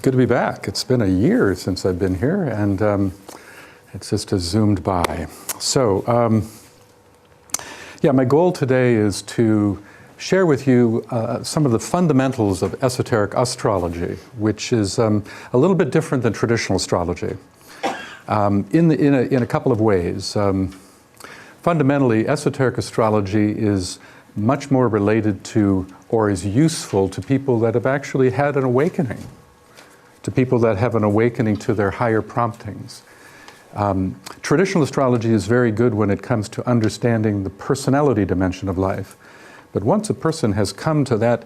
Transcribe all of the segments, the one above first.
good to be back. It's been a year since I've been here, and it's just zoomed by. So, yeah, my goal today is to share with you some of the fundamentals of esoteric astrology, which is a little bit different than traditional astrology in a couple of ways. Fundamentally, esoteric astrology is much more related to, or is useful to, people that have actually had an awakening, to people that have an awakening to their higher promptings. Traditional astrology is very good when it comes to understanding the personality dimension of life. But once a person has come to that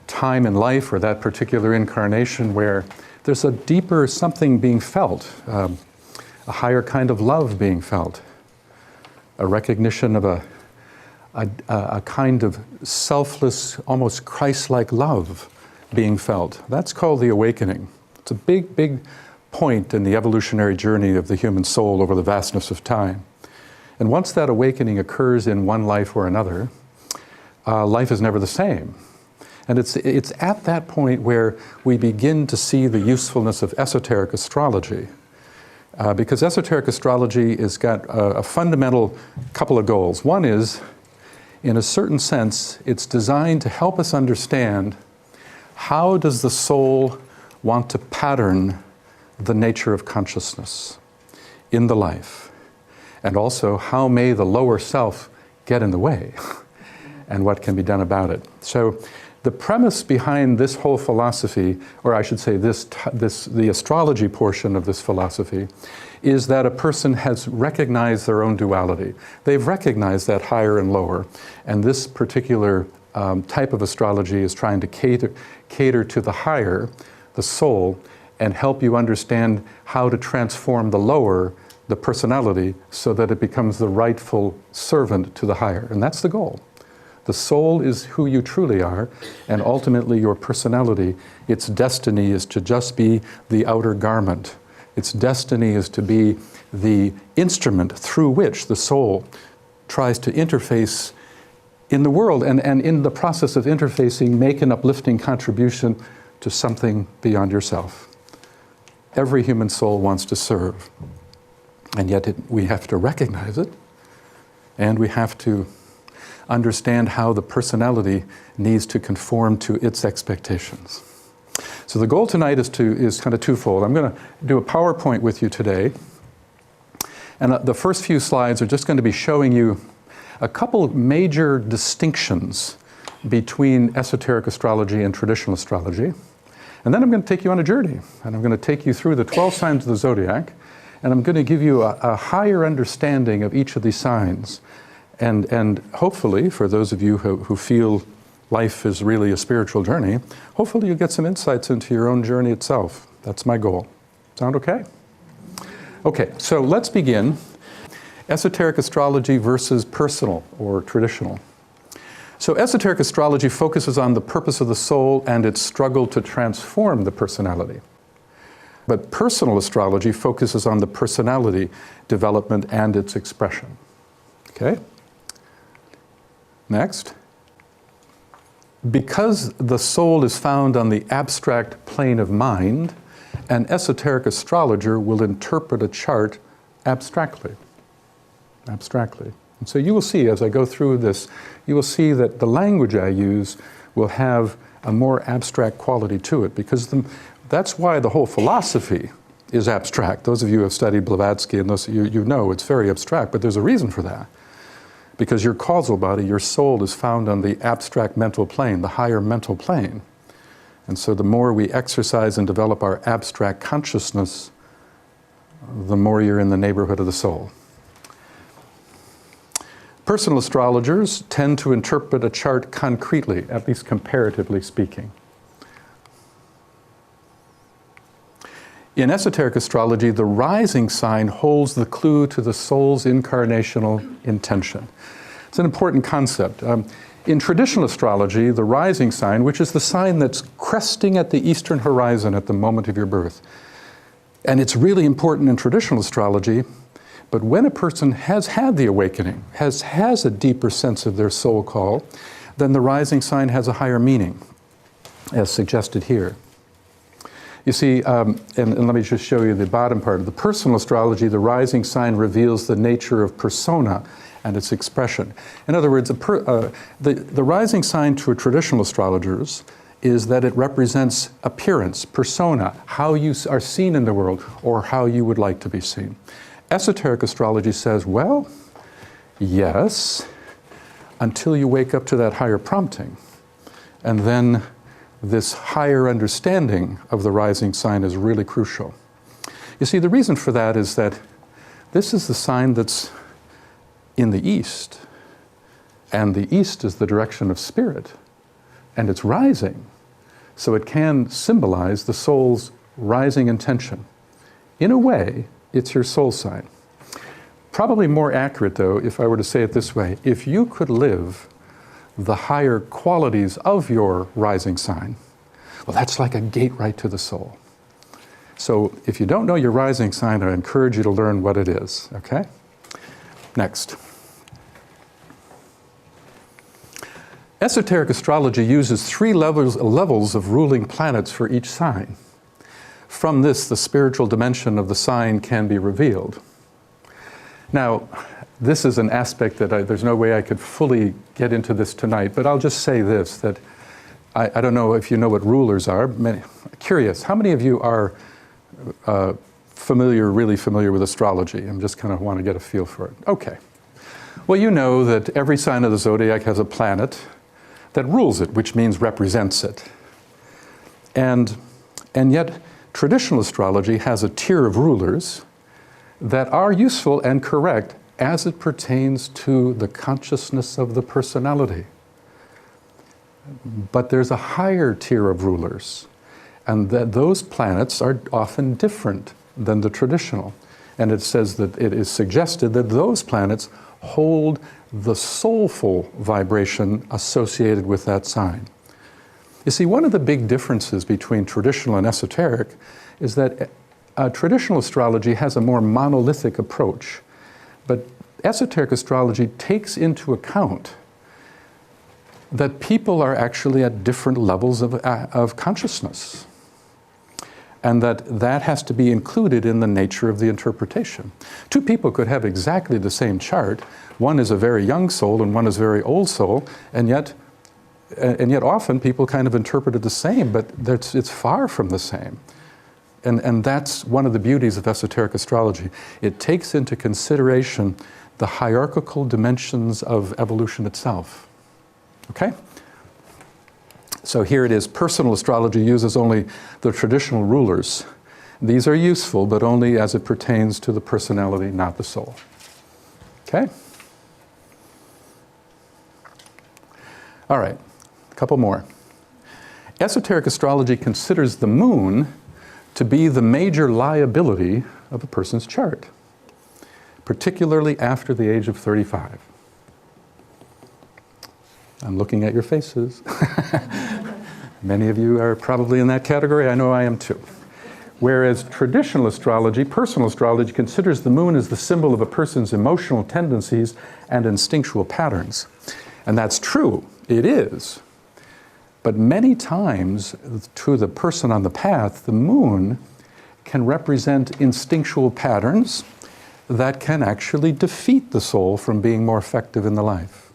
time in life or that particular incarnation where there's a deeper something being felt, a higher kind of love being felt, a recognition of a kind of selfless, almost Christ-like love being felt. That's called the awakening. It's a big, big point in the evolutionary journey of the human soul over the vastness of time. And once that awakening occurs in one life or another, life is never the same. And it's at that point where we begin to see the usefulness of esoteric astrology. Because esoteric astrology has got a fundamental couple of goals. One is, in a certain sense, it's designed to help us understand how does the soul want to pattern the nature of consciousness in the life, and also how may the lower self get in the way and what can be done about it. So the premise behind this whole philosophy, or I should say the astrology portion of this philosophy, is that a person has recognized their own duality. They've recognized that higher and lower, and this particular type of astrology is trying to cater to the higher, the soul, and help you understand how to transform the lower, the personality, so that it becomes the rightful servant to the higher. And that's the goal. The soul is who you truly are, and ultimately your personality, its destiny is to just be the outer garment. Its destiny is to be the instrument through which the soul tries to interface in the world, and in the process of interfacing, make an uplifting contribution to something beyond yourself. Every human soul wants to serve, and yet we have to recognize it, and we have to understand how the personality needs to conform to its expectations. So the goal tonight is kind of twofold. I'm going to do a PowerPoint with you today, and the first few slides are just going to be showing you a couple of major distinctions between esoteric astrology and traditional astrology. And then I'm going to take you on a journey, and I'm going to take you through the 12 signs of the zodiac, and I'm going to give you a higher understanding of each of these signs. And hopefully, for those of you who feel life is really a spiritual journey, hopefully you'll get some insights into your own journey itself. That's my goal. Sound okay? Okay, so let's begin. Esoteric astrology versus personal or traditional. So esoteric astrology focuses on the purpose of the soul and its struggle to transform the personality. But personal astrology focuses on the personality development and its expression. Okay? Next. Because the soul is found on the abstract plane of mind, an esoteric astrologer will interpret a chart abstractly. Abstractly. And so you will see, as I go through this, you will see that the language I use will have a more abstract quality to it, because that's why the whole philosophy is abstract. Those of you who have studied Blavatsky and those you know it's very abstract, but there's a reason for that. Because your causal body, your soul, is found on the abstract mental plane, the higher mental plane. And so the more we exercise and develop our abstract consciousness, the more you're in the neighborhood of the soul. Personal astrologers tend to interpret a chart concretely, at least comparatively speaking. In esoteric astrology, the rising sign holds the clue to the soul's incarnational intention. It's an important concept. In traditional astrology, the rising sign, which is the sign that's cresting at the eastern horizon at the moment of your birth, and it's really important in traditional astrology, but when a person has had the awakening, has a deeper sense of their soul call, then the rising sign has a higher meaning, as suggested here. You see, and let me just show you the bottom part. Of the personal astrology, the rising sign reveals the nature of persona and its expression. In other words, the rising sign to a traditional astrologers is that it represents appearance, persona, how you are seen in the world, or how you would like to be seen. Esoteric astrology says, well, yes, until you wake up to that higher prompting. And then this higher understanding of the rising sign is really crucial. You see, the reason for that is that this is the sign that's in the east, and the east is the direction of spirit, and it's rising. So it can symbolize the soul's rising intention. In a way, it's your soul sign. Probably more accurate, though, if I were to say it this way. If you could live the higher qualities of your rising sign, well, that's like a gate right to the soul. So if you don't know your rising sign, I encourage you to learn what it is, okay? Next. Esoteric astrology uses 3 levels of ruling planets for each sign. From this, the spiritual dimension of the sign can be revealed. Now, this is an aspect that there's no way I could fully get into this tonight, but I'll just say this, that I don't know if you know what rulers are. Curious, how many of you are really familiar with astrology? I'm just kind of want to get a feel for it. Okay. Well, you know that every sign of the zodiac has a planet that rules it, which means represents it. And yet, traditional astrology has a tier of rulers that are useful and correct as it pertains to the consciousness of the personality. But there's a higher tier of rulers, and that those planets are often different than the traditional. And it says that it is suggested that those planets hold the soulful vibration associated with that sign. You see, one of the big differences between traditional and esoteric is that traditional astrology has a more monolithic approach, but esoteric astrology takes into account that people are actually at different levels of consciousness, and that has to be included in the nature of the interpretation. 2 people could have exactly the same chart. One is a very young soul and one is a very old soul, and yet often people kind of interpret it the same, but it's far from the same. And that's one of the beauties of esoteric astrology. It takes into consideration the hierarchical dimensions of evolution itself. Okay? So here it is. Personal astrology uses only the traditional rulers. These are useful, but only as it pertains to the personality, not the soul. Okay? All right, a couple more. Esoteric astrology considers the moon to be the major liability of a person's chart, particularly after the age of 35. I'm looking at your faces. Many of you are probably in that category. I know I am too. Whereas traditional astrology, personal astrology, considers the moon as the symbol of a person's emotional tendencies and instinctual patterns. And that's true, it is. But many times, to the person on the path, the moon can represent instinctual patterns that can actually defeat the soul from being more effective in the life.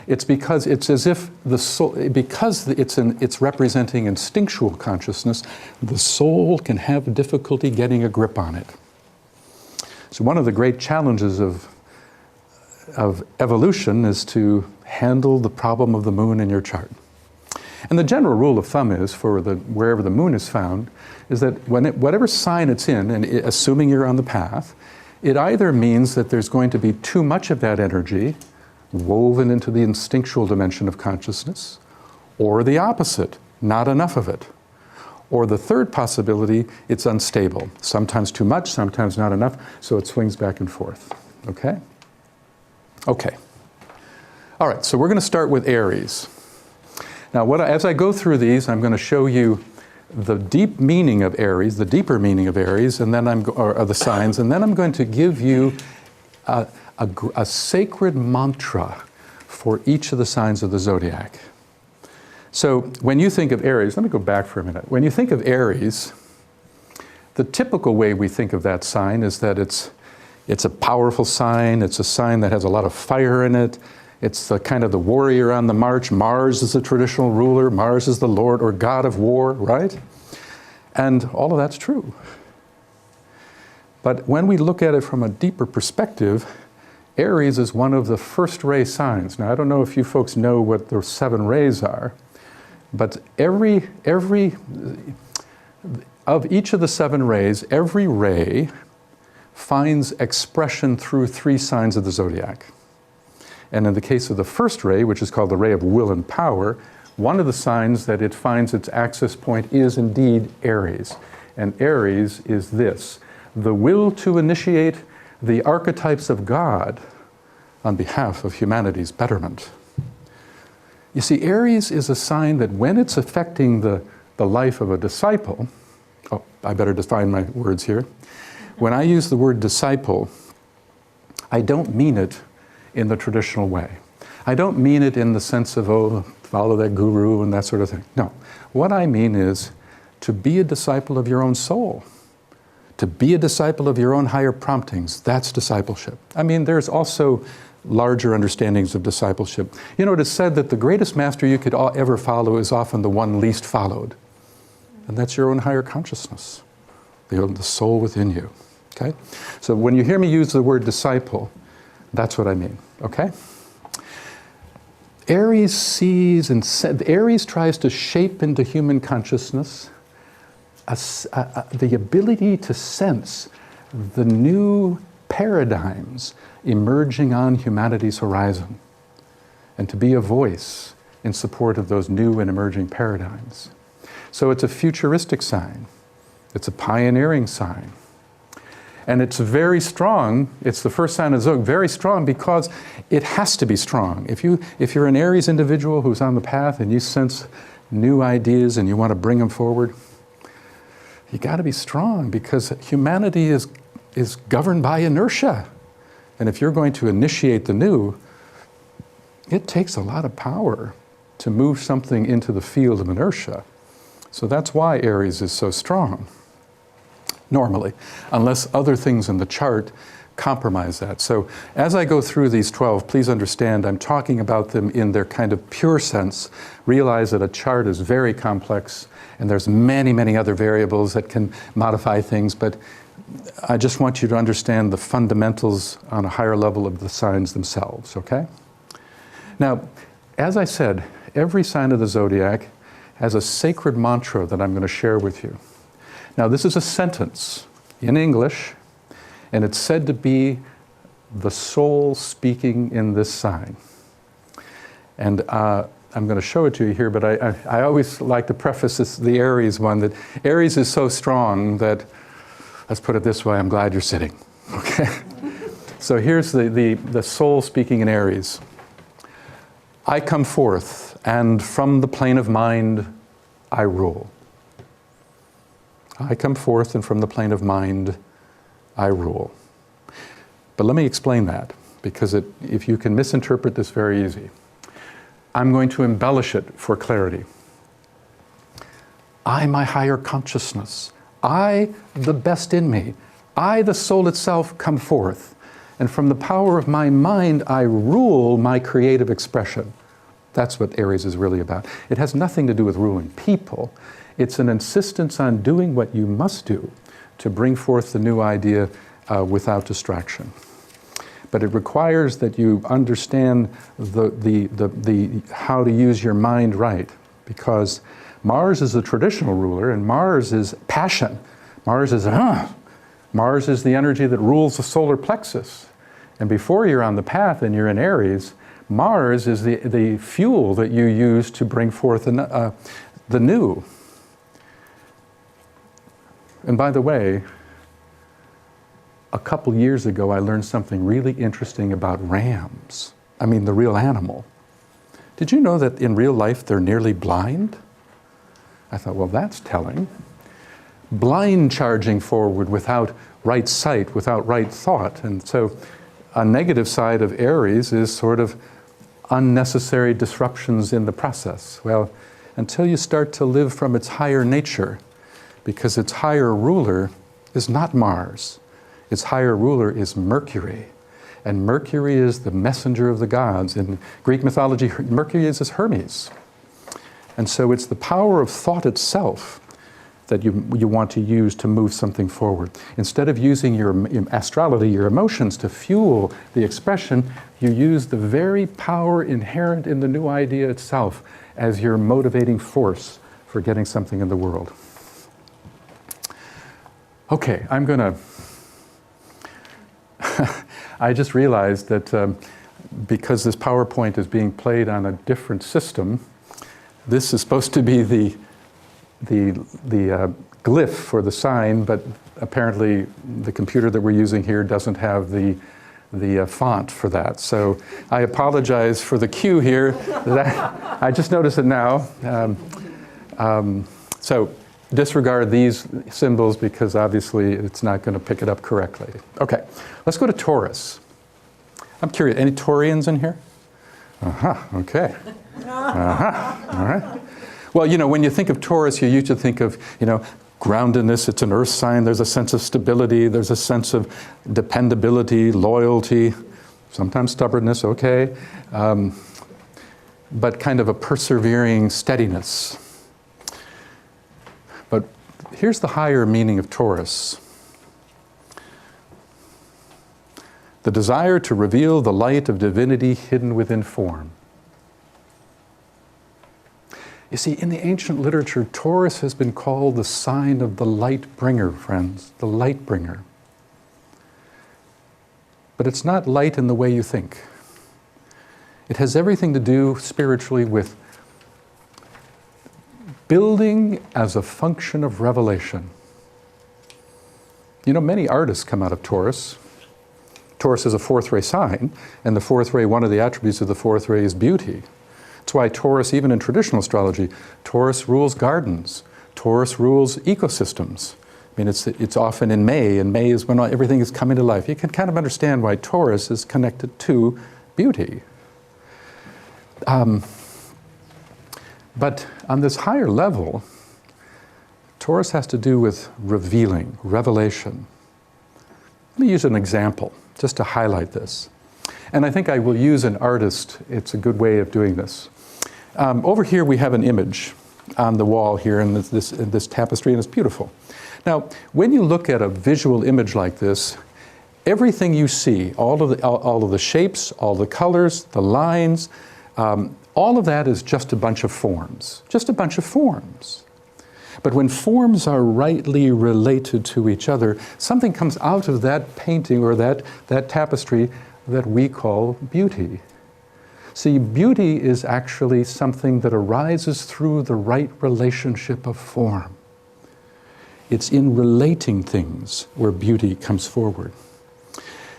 It's because it's as if the soul, because it's representing instinctual consciousness, the soul can have difficulty getting a grip on it. So one of the great challenges of evolution is to handle the problem of the moon in your chart. And the general rule of thumb is, for wherever the moon is found, is that whatever sign it's in, and assuming you're on the path, it either means that there's going to be too much of that energy woven into the instinctual dimension of consciousness, or the opposite, not enough of it. Or the third possibility, it's unstable. Sometimes too much, sometimes not enough, so it swings back and forth. Okay? Okay. All right, so we're going to start with Aries. Now, as I go through these, I'm going to show you the deep meaning of Aries, the deeper meaning of Aries, and then or the signs, and then I'm going to give you a sacred mantra for each of the signs of the zodiac. So when you think of Aries, let me go back for a minute. When you think of Aries, the typical way we think of that sign is that it's a powerful sign. It's a sign that has a lot of fire in it. It's the kind of the warrior on the march. Mars is the traditional ruler. Mars is the lord or god of war, right? And all of that's true. But when we look at it from a deeper perspective, Aries is one of the first ray signs. Now, I don't know if you folks know what the 7 rays are, but of each of the 7 rays, every ray finds expression through 3 signs of the zodiac. And in the case of the first ray, which is called the ray of will and power, one of the signs that it finds its access point is indeed Aries. And Aries is this: the will to initiate the archetypes of God on behalf of humanity's betterment. You see, Aries is a sign that when it's affecting the life of a disciple, oh, I better define my words here. When I use the word disciple, I don't mean it in the traditional way. I don't mean it in the sense of, oh, follow that guru and that sort of thing. No. What I mean is to be a disciple of your own soul. To be a disciple of your own higher promptings, that's discipleship. I mean, there's also larger understandings of discipleship. You know, it is said that the greatest master you could ever follow is often the one least followed. And that's your own higher consciousness, the soul within you, okay? So when you hear me use the word disciple, that's what I mean, okay? Aries sees and Aries tries to shape into human consciousness the ability to sense the new paradigms emerging on humanity's horizon and to be a voice in support of those new and emerging paradigms. So it's a futuristic sign. It's a pioneering sign. And it's very strong. It's the first sign of Zodiac, very strong because it has to be strong. If you're an Aries individual who's on the path and you sense new ideas and you want to bring them forward, you got to be strong because humanity is governed by inertia. And if you're going to initiate the new, it takes a lot of power to move something into the field of inertia. So that's why Aries is so strong, normally, unless other things in the chart compromise that. So as I go through these 12, please understand I'm talking about them in their kind of pure sense. Realize that a chart is very complex and there's many, many other variables that can modify things, but I just want you to understand the fundamentals on a higher level of the signs themselves, okay? Now, as I said, every sign of the zodiac has a sacred mantra that I'm going to share with you. Now, this is a sentence in English, and it's said to be the soul speaking in this sign. And I'm going to show it to you here, but I always like to preface this, the Aries one, that Aries is so strong that, let's put it this way, I'm glad you're sitting, okay? So here's the soul speaking in Aries. I come forth, and from the plane of mind, I rule. I come forth, and from the plane of mind, I rule. But let me explain that, because if you can misinterpret this very easy. I'm going to embellish it for clarity. I, my higher consciousness, I, the best in me, I, the soul itself, come forth. And from the power of my mind, I rule my creative expression. That's what Aries is really about. It has nothing to do with ruling people. It's an insistence on doing what you must do to bring forth the new idea without distraction. But it requires that you understand how to use your mind right, because Mars is the traditional ruler, and Mars is passion. Mars is the energy that rules the solar plexus. And before you're on the path and you're in Aries, Mars is the fuel that you use to bring forth the new. And by the way, a couple years ago, I learned something really interesting about rams. I mean, the real animal. Did you know that in real life they're nearly blind? I thought, well, that's telling. Blind charging forward without right sight, without right thought. And so a negative side of Aries is sort of unnecessary disruptions in the process. Well, until you start to live from its higher nature, because its higher ruler is not Mars. Its higher ruler is Mercury. And Mercury is the messenger of the gods. In Greek mythology, Mercury is Hermes. And so it's the power of thought itself that you want to use to move something forward. Instead of using your astrality, your emotions, to fuel the expression, you use the very power inherent in the new idea itself as your motivating force for getting something in the world. Okay, I'm gonna... I just realized that because this PowerPoint is being played on a different system, this is supposed to be the glyph for the sign, but apparently the computer that we're using here doesn't have the font for that. So I apologize for the cue here. I just noticed it now. So disregard these symbols because obviously it's not going to pick it up correctly. Okay, let's go to Taurus. I'm curious, any Taurians in here? Okay. All right. Well, you know, when you think of Taurus, you usually think of, you know, groundedness. It's an earth sign. There's a sense of stability. There's a sense of dependability, loyalty, sometimes stubbornness, okay. But kind of a persevering steadiness. But here's the higher meaning of Taurus. The desire to reveal the light of divinity hidden within form. You see, in the ancient literature, Taurus has been called the sign of the light bringer, friends, the light bringer. But it's not light in the way you think. It has everything to do spiritually with building as a function of revelation. You know, many artists come out of Taurus. Taurus is a fourth ray sign, and the fourth ray, one of the attributes of the fourth ray is beauty. That's why Taurus, even in traditional astrology, Taurus rules gardens. Taurus rules ecosystems. I mean, it's often in May, and May is when everything is coming to life. You can kind of understand why Taurus is connected to beauty. But on this higher level, Taurus has to do with revealing, revelation. Let me use an example just to highlight this. And I think I will use an artist. It's a good way of doing this. Over here we have an image on the wall here in this tapestry, and it's beautiful. Now, when you look at a visual image like this, everything you see, all of the shapes, all the colors, the lines, all of that is just a bunch of forms, just a bunch of forms. But when forms are rightly related to each other, something comes out of that painting or that tapestry that we call beauty. See, beauty is actually something that arises through the right relationship of form. It's in relating things where beauty comes forward.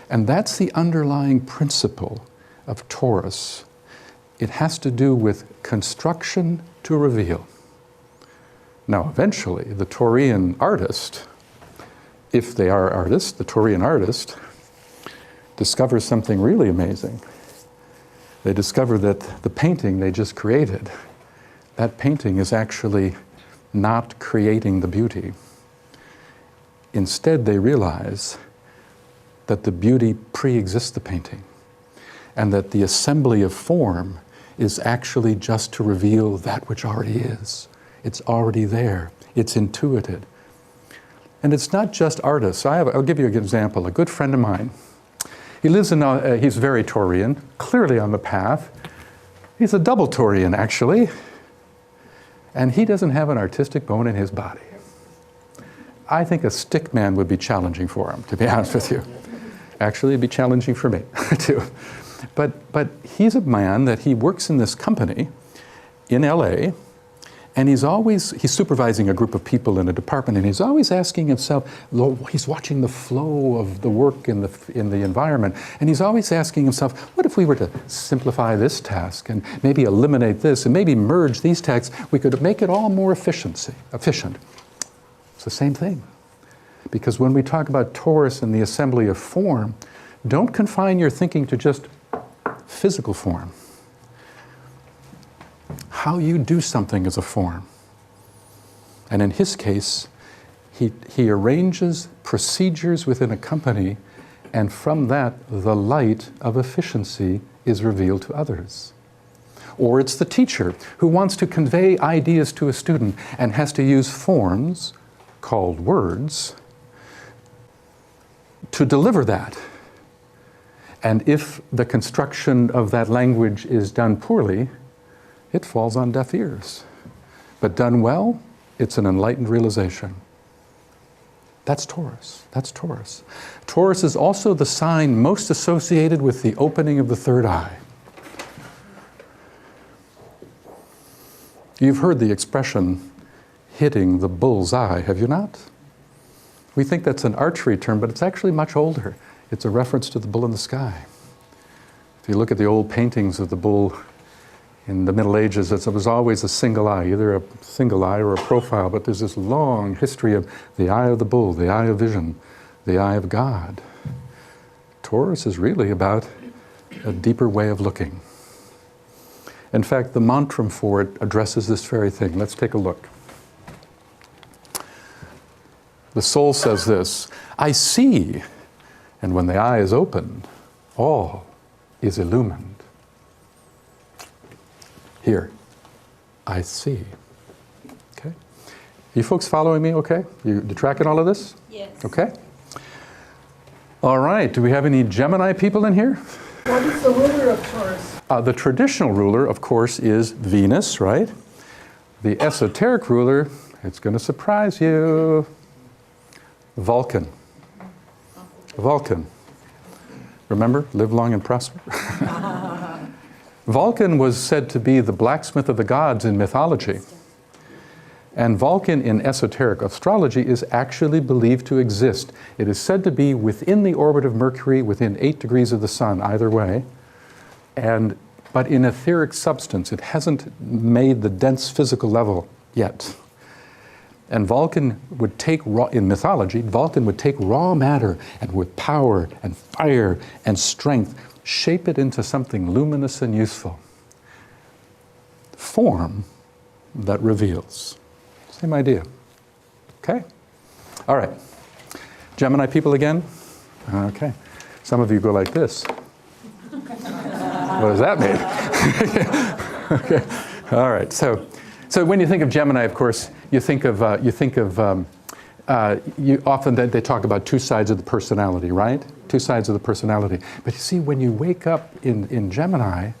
And that's the underlying principle of Taurus. It has to do with construction to reveal. Now, eventually, the Taurian artist, if they are artists, the Taurian artist, discovers something really amazing. They discover that the painting they just created, that painting is actually not creating the beauty. Instead, they realize that the beauty pre-exists the painting, and that the assembly of form is actually just to reveal that which already is. It's already there. It's intuited. And it's not just artists. I'll give you an example. A good friend of mine, he lives in, he's very Taurian, clearly on the path. He's a double Taurian, actually. And he doesn't have an artistic bone in his body. I think a stick man would be challenging for him, to be honest with you. Actually, it'd be challenging for me, too. But he's a man that he works in this company in LA, and he's supervising a group of people in a department, and he's always asking himself, he's watching the flow of the work in the environment, and he's always asking himself, what if we were to simplify this task, and maybe eliminate this, and maybe merge these tasks, we could make it all more efficient. It's the same thing. Because when we talk about Taurus and the assembly of form, don't confine your thinking to just physical form. how you do something is a form. And in his case, he arranges procedures within a company, and from that, the light of efficiency is revealed to others. Or it's the teacher who wants to convey ideas to a student and has to use forms, called words, to deliver that. And if the construction of that language is done poorly, it falls on deaf ears. But done well, it's an enlightened realization. That's Taurus. That's Taurus. Taurus is also the sign most associated with the opening of the third eye. You've heard the expression, hitting the bull's eye, have you not? We think that's an archery term, but it's actually much older. It's a reference to the bull in the sky. If you look at the old paintings of the bull in the Middle Ages, it was always a single eye, either a single eye or a profile, but there's this long history of the eye of the bull, the eye of vision, the eye of God. Taurus is really about a deeper way of looking. In fact, the mantram for it addresses this very thing. Let's take a look. The soul says this, I see, and when the eye is opened, all is illumined. Here, I see. Okay? You folks following me okay? You tracking all of this? Yes. Okay? All right, do we have any Gemini people in here? What is the ruler of Taurus? The traditional ruler, of course, is Venus, right? The esoteric ruler, it's going to surprise you, Vulcan. Vulcan. Remember, live long and prosper? Vulcan was said to be the blacksmith of the gods in mythology. And Vulcan in esoteric astrology is actually believed to exist. It is said to be within the orbit of Mercury, within 8 degrees of the sun, either way. But in etheric substance, it hasn't made the dense physical level yet. And Vulcan would take in mythology, Vulcan would take raw matter and with power and fire and strength, shape it into something luminous and useful. Form that reveals. Same idea. Okay? All right. Gemini people again? Okay. Some of you go like this. What does that mean? Okay. All right. So when you think of Gemini, of course, you think of often they talk about two sides of the personality, right? Two sides of the personality. But you see, when you wake up in Gemini,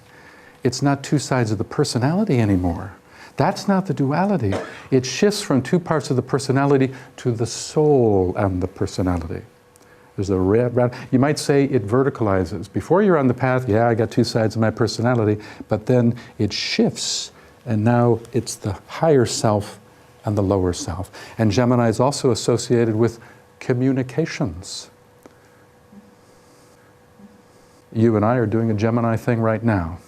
it's not two sides of the personality anymore. That's not the duality. It shifts from two parts of the personality to the soul and the personality. There's a red, you might say it verticalizes. Before you're on the path, yeah, I got two sides of my personality, but then it shifts, and now it's the higher self and the lower self. And Gemini is also associated with communications. You and I are doing a Gemini thing right now.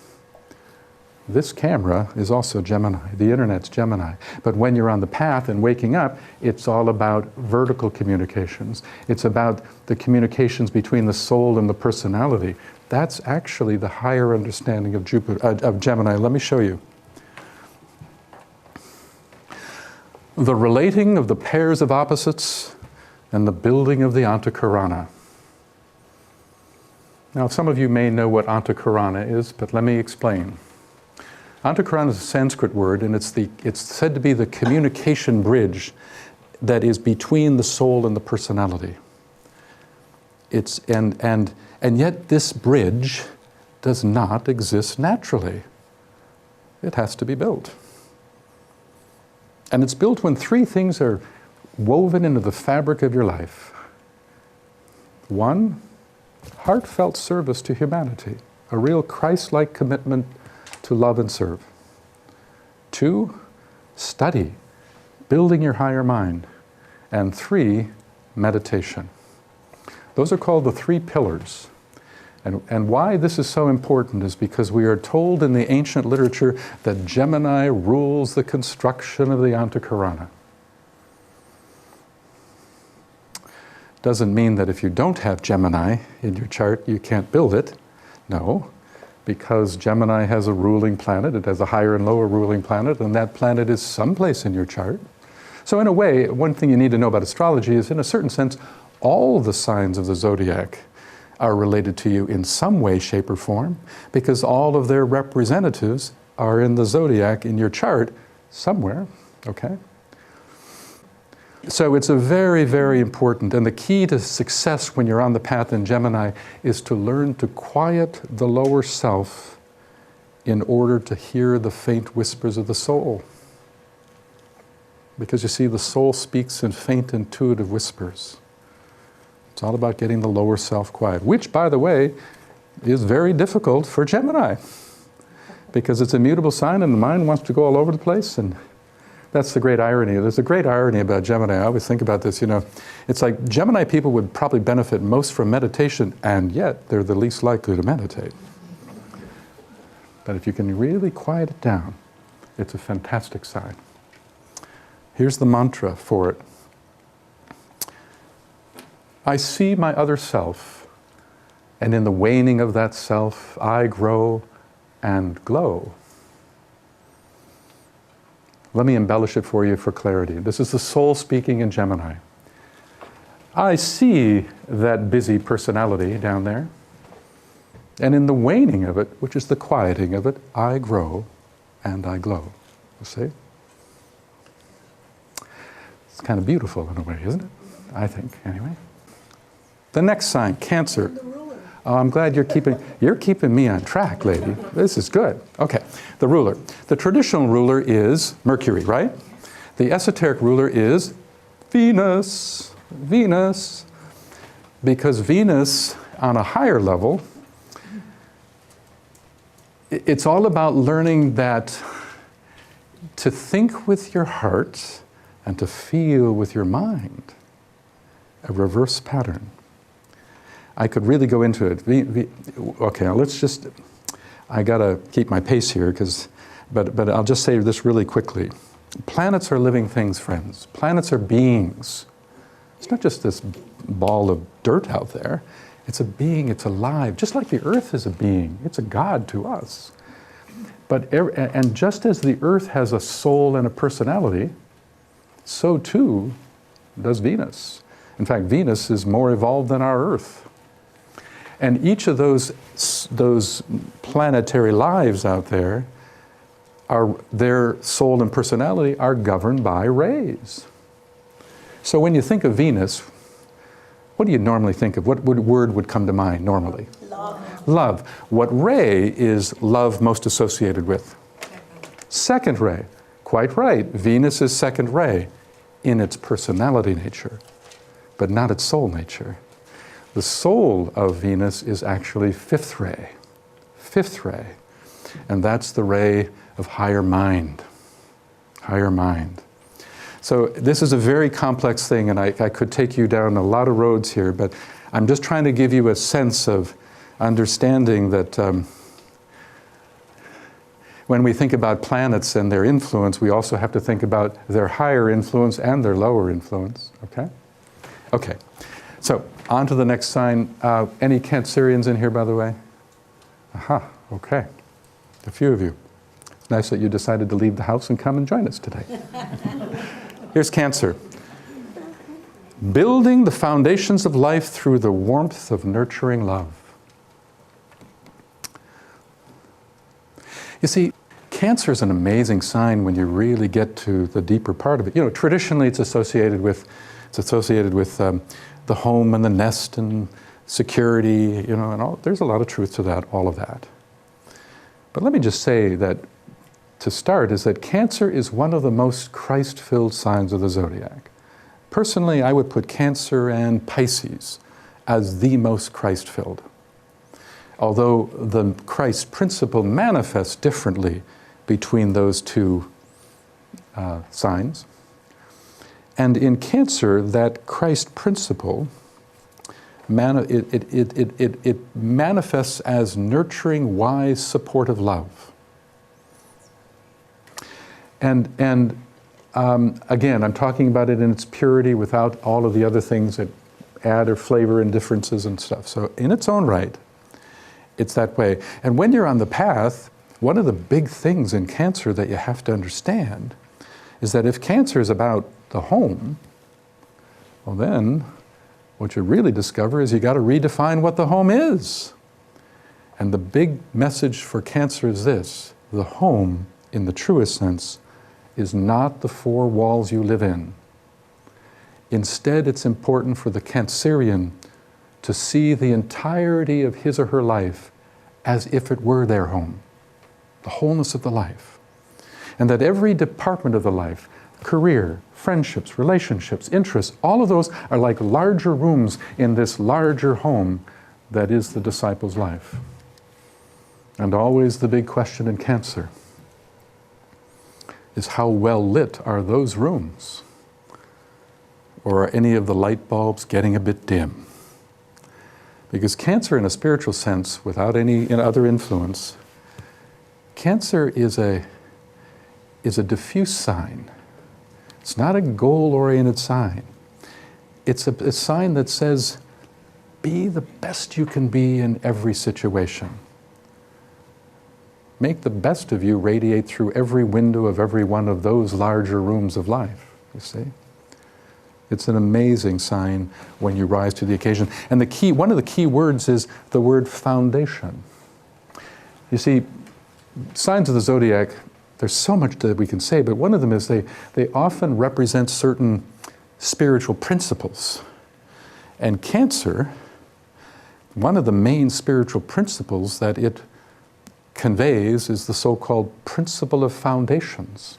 This camera is also Gemini. The internet's Gemini. But when you're on the path and waking up, it's all about vertical communications. It's about the communications between the soul and the personality. That's actually the higher understanding of Gemini. Let me show you. The relating of the pairs of opposites and the building of the Antakarana. Now, some of you may know what Antakarana is, but let me explain. Antakarana is a Sanskrit word, and it's said to be the communication bridge that is between the soul and the personality. And yet this bridge does not exist naturally. It has to be built. And it's built when three things are woven into the fabric of your life. One, heartfelt service to humanity, a real Christ-like commitment to love and serve. Two, study, building your higher mind. And three, meditation. Those are called the three pillars. And why this is so important is because we are told in the ancient literature that Gemini rules the construction of the Antakarana. Doesn't mean that if you don't have Gemini in your chart, you can't build it. No. because Gemini has a ruling planet. It has a higher and lower ruling planet, and that planet is someplace in your chart. So in a way, one thing you need to know about astrology is, in a certain sense, all the signs of the zodiac are related to you in some way, shape, or form, because all of their representatives are in the zodiac in your chart somewhere, okay? So it's a very, very important, and the key to success when you're on the path in Gemini is to learn to quiet the lower self in order to hear the faint whispers of the soul. Because you see, the soul speaks in faint intuitive whispers. It's all about getting the lower self quiet, which, by the way, is very difficult for Gemini, because it's a mutable sign and the mind wants to go all over the place, and that's the great irony. There's a great irony about Gemini. I always think about this, you know. It's like Gemini people would probably benefit most from meditation, and yet they're the least likely to meditate. But if you can really quiet it down, it's a fantastic sign. Here's the mantra for it. I see my other self, and in the waning of that self, I grow and glow. Let me embellish it for you for clarity. This is the soul speaking in Gemini. I see that busy personality down there, and in the waning of it, which is the quieting of it, I grow and I glow. You see? It's kind of beautiful in a way, isn't it? I think, anyway. The next sign, Cancer. Oh, I'm glad you're keeping me on track, lady. This is good. Okay, the ruler. The traditional ruler is Mercury, right? The esoteric ruler is Venus. Venus. Because Venus, on a higher level, it's all about learning that to think with your heart and to feel with your mind, a reverse pattern. I could really go into it. Okay, let's just, I gotta keep my pace here, but I'll just say this really quickly. Planets are living things, friends. Planets are beings. It's not just this ball of dirt out there. It's a being, it's alive. Just like the earth is a being, it's a god to us. And just as the earth has a soul and a personality, so too does Venus. In fact, Venus is more evolved than our earth. And each of those planetary lives out there, their soul and personality are governed by rays. So when you think of Venus, what do you normally think of? What word would come to mind normally? Love. Love. What ray is love most associated with? Second ray. Quite right. Venus is second ray in its personality nature, but not its soul nature. The soul of Venus is actually fifth ray. Fifth ray. And that's the ray of higher mind. Higher mind. So this is a very complex thing, and I could take you down a lot of roads here, but I'm just trying to give you a sense of understanding that when we think about planets and their influence, we also have to think about their higher influence and their lower influence, okay? Okay, so on to the next sign. Any Cancerians in here, by the way? Aha, okay. A few of you. It's nice that you decided to leave the house and come and join us today. Here's Cancer. Building the foundations of life through the warmth of nurturing love. You see, Cancer is an amazing sign when you really get to the deeper part of it. You know, traditionally it's associated with the home and the nest and security, you know, and all. There's a lot of truth to that, all of that. But let me just say that, to start, is that Cancer is one of the most Christ-filled signs of the zodiac. Personally, I would put Cancer and Pisces as the most Christ-filled. Although the Christ principle manifests differently between those two signs. And in Cancer, that Christ principle, it manifests as nurturing, wise, supportive love. And again, I'm talking about it in its purity without all of the other things that add or flavor and differences and stuff. So in its own right, It's that way. And when you're on the path, one of the big things in cancer that you have to understand is that if cancer is about the home, well then, what you really discover is you got to redefine what the home is. And the big message for cancer is this: the home, in the truest sense, is not the four walls you live in. Instead, it's important for the Cancerian to see the entirety of his or her life as if it were their home, the wholeness of the life. And that every department of the life, career, friendships, relationships, interests, all of those are like larger rooms in this larger home that is the disciple's life. And always the big question in cancer is how well lit are those rooms? Or are any of the light bulbs getting a bit dim? Because cancer, in a spiritual sense, without any other influence, cancer is a diffuse sign. It's not a goal-oriented sign. It's a sign that says, be the best you can be in every situation. Make the best of you radiate through every window of every one of those larger rooms of life, you see. It's an amazing sign when you rise to the occasion. And one of the key words is the word foundation. You see, signs of the zodiac, there's so much that we can say, but one of them is they often represent certain spiritual principles. And Cancer, one of the main spiritual principles that it conveys is the so-called principle of foundations.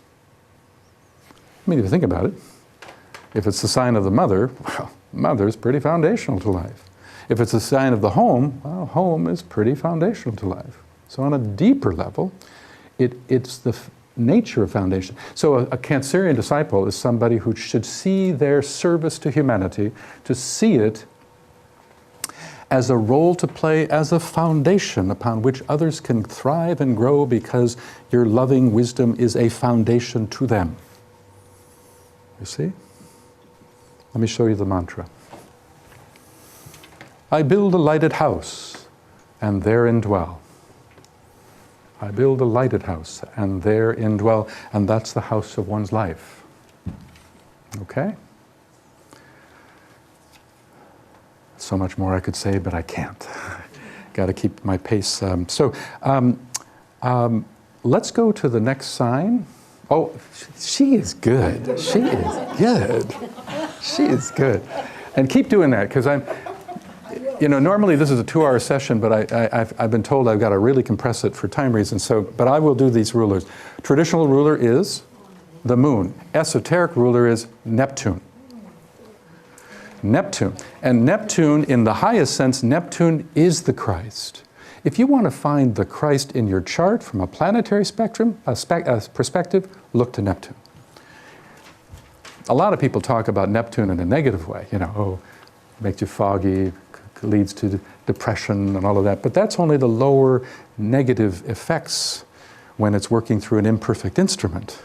I mean, if you think about it, if it's the sign of the mother, well, mother's pretty foundational to life. If it's the sign of the home, well, home is pretty foundational to life. So on a deeper level, it's the nature of foundation. So a Cancerian disciple is somebody who should see their service to humanity, to see it as a role to play, as a foundation upon which others can thrive and grow, because your loving wisdom is a foundation to them. You see? Let me show you the mantra. I build a lighted house, and therein dwell. I build a lighted house, and therein dwell. And that's the house of one's life. Okay? So much more I could say, but I can't. Got to keep my pace. Let's go to the next sign. Oh, she is good. She is good. She is good. And keep doing that, because normally this is a 2-hour session, but I've been told I've got to really compress it for time reasons. But I will do these rulers. Traditional ruler is the moon. Esoteric ruler is Neptune. Neptune. And Neptune, in the highest sense, Neptune is the Christ. If you want to find the Christ in your chart from a planetary spectrum, perspective, look to Neptune. A lot of people talk about Neptune in a negative way. Makes you foggy, leads to depression and all of that. But that's only the lower negative effects when it's working through an imperfect instrument.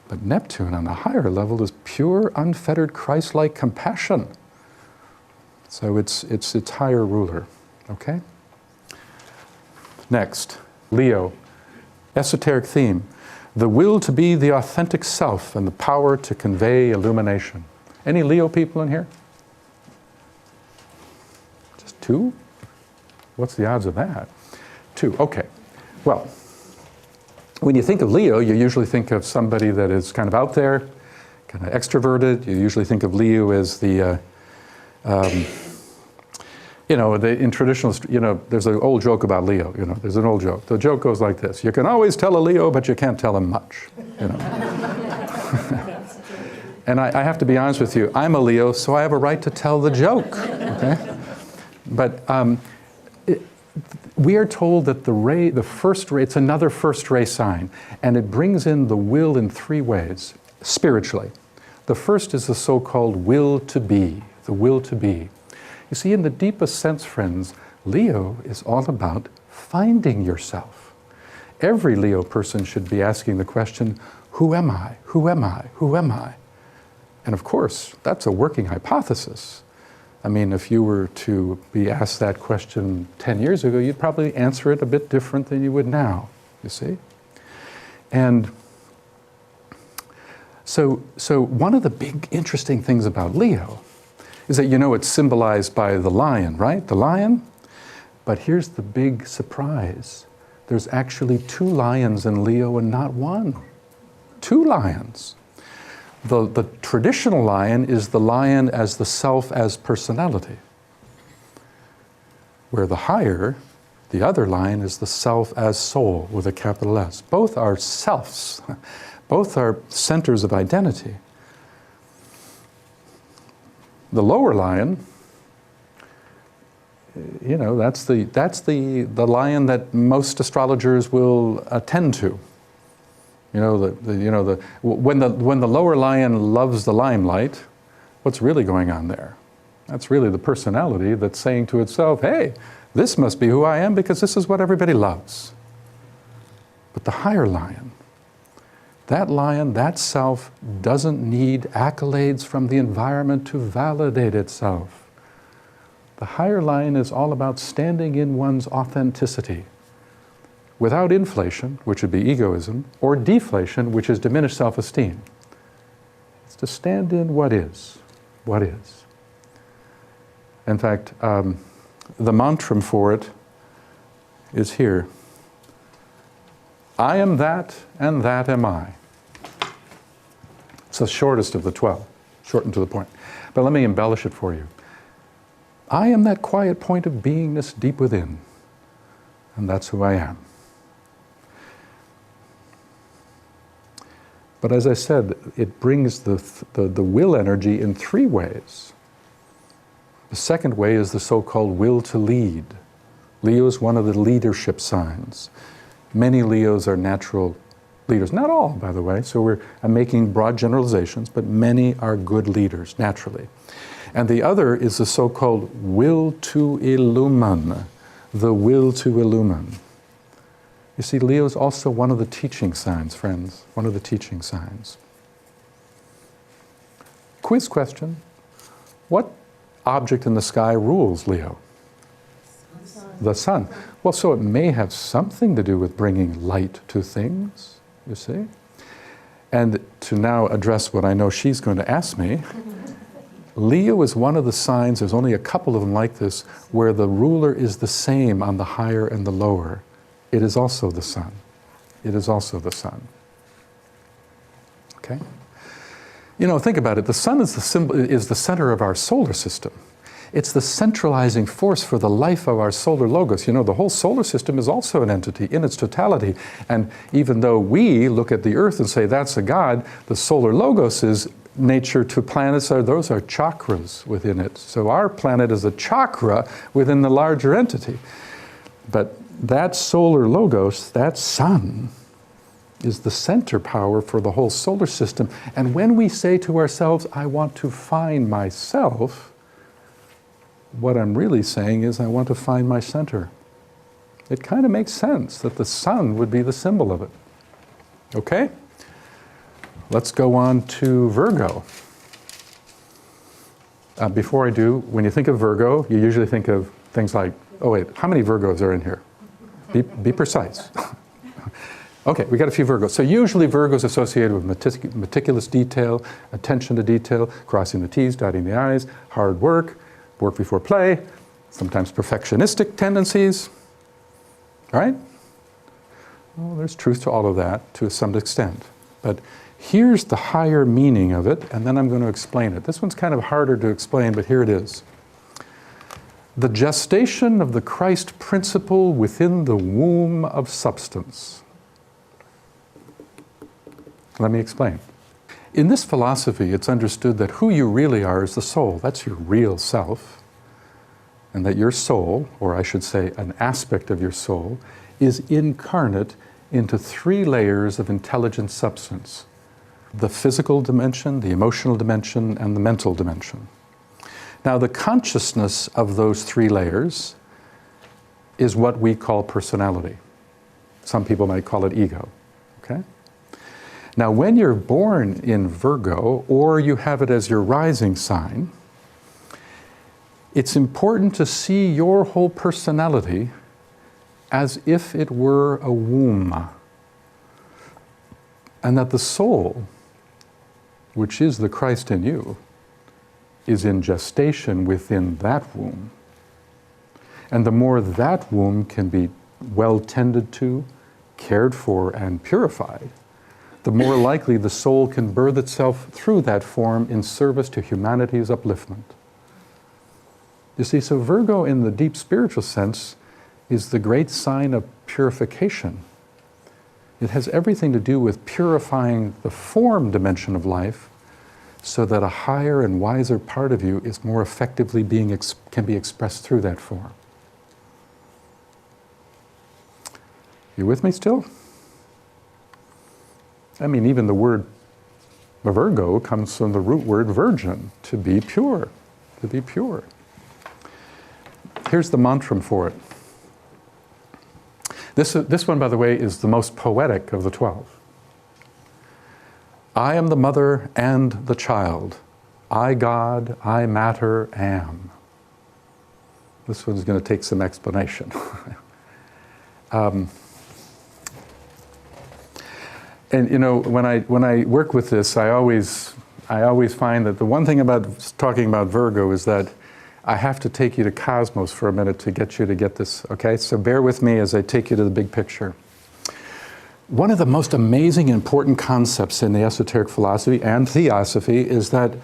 But Neptune on a higher level is pure, unfettered, Christ-like compassion. So it's higher ruler, okay? Next, Leo, esoteric theme. The will to be the authentic self and the power to convey illumination. Any Leo people in here? Just 2? What's the odds of that? 2, okay. Well, when you think of Leo, you usually think of somebody that is kind of out there, kind of extroverted. You usually think of Leo as in traditional, there's an old joke about Leo, there's an old joke. The joke goes like this: you can always tell a Leo, but you can't tell him much, And I have to be honest with you, I'm a Leo, so I have a right to tell the joke, okay? But we are told that the first ray, it's another first ray sign, and it brings in the will in 3 ways, spiritually. The first is the so-called will to be, the will to be. You see, in the deepest sense, friends, Leo is all about finding yourself. Every Leo person should be asking the question, who am I? Who am I? Who am I? And of course, that's a working hypothesis. I mean, if you were to be asked that question 10 years ago, you'd probably answer it a bit different than you would now, you see? And so one of the big interesting things about Leo is that, it's symbolized by the lion, right? The lion. But here's the big surprise. There's actually 2 lions in Leo and not 1. 2 lions. The traditional lion is the lion as the self as personality, where the higher, the other lion, is the self as soul with a capital S. Both are selves. Both are centers of identity. The lower lion, that's the lion that most astrologers will attend to. When the lower lion loves the limelight, what's really going on there? That's really the personality that's saying to itself, hey, this must be who I am because this is what everybody loves. But the higher lion, that self doesn't need accolades from the environment to validate itself. The higher lion is all about standing in one's authenticity, without inflation, which would be egoism, or deflation, which is diminished self-esteem. It's to stand in what is. In fact, the mantra for it is here. I am that, and that am I. It's the shortest of the 12, short and to the point. But let me embellish it for you. I am that quiet point of beingness deep within, and that's who I am. But as I said, it brings the will energy in 3 ways. The second way is the so-called will to lead. Leo is one of the leadership signs. Many Leos are natural leaders. Not all, by the way, so I'm making broad generalizations, but many are good leaders, naturally. And the other is the so-called will to illumine, the will to illumine. You see, Leo is also one of the teaching signs, friends, one of the teaching signs. Quiz question. What object in the sky rules Leo? The sun. Well, so it may have something to do with bringing light to things, you see? And to now address what I know she's going to ask me, Leo is one of the signs, there's only a couple of them like this, where the ruler is the same on the higher and the lower. It is also the sun. It is also the sun. Okay? Think about it. The sun is the center of our solar system. It's the centralizing force for the life of our solar logos. The whole solar system is also an entity in its totality. And even though we look at the Earth and say that's a god, the solar logos is nature to planets. Those are chakras within it. So our planet is a chakra within the larger entity. But that solar logos, that sun, is the center power for the whole solar system. And when we say to ourselves, I want to find myself, what I'm really saying is I want to find my center. It kind of makes sense that the sun would be the symbol of it. Okay? Let's go on to Virgo. Before I do, when you think of Virgo, you usually think of things like, oh wait, how many Virgos are in here? Be precise. Okay, we got a few Virgos. So usually Virgos associated with meticulous detail, attention to detail, crossing the T's, dotting the I's, hard work before play, sometimes perfectionistic tendencies. All right? Well, there's truth to all of that to some extent. But here's the higher meaning of it, and then I'm going to explain it. This one's kind of harder to explain, but here it is. The gestation of the Christ principle within the womb of substance. Let me explain. In this philosophy, it's understood that who you really are is the soul. That's your real self. And that your soul, or I should say an aspect of your soul, is incarnate into 3 layers of intelligent substance. The physical dimension, the emotional dimension, and the mental dimension. Now, the consciousness of those 3 layers is what we call personality. Some people might call it ego. Okay? Now, when you're born in Virgo, or you have it as your rising sign, It's important to see your whole personality as if it were a womb, and that the soul, which is the Christ in you, is in gestation within that womb. And the more that womb can be well tended to, cared for, and purified, the more likely the soul can birth itself through that form in service to humanity's upliftment. You see, so Virgo in the deep spiritual sense is the great sign of purification. It has everything to do with purifying the form dimension of life so that a higher and wiser part of you is more effectively can be expressed through that form. You with me still? I mean, even the word Virgo comes from the root word virgin, to be pure, to be pure. Here's the mantra for it. This one, by the way, is the most poetic of the 12. I am the mother and the child. I, God, I matter, am. This one's going to take some explanation. And you know, when I work with this, I always find that the one thing about talking about Virgo is that I have to take you to Cosmos for a minute to get you to get this, okay? So bear with me as I take you to the big picture. One of the most amazing and important concepts in the esoteric philosophy and theosophy is that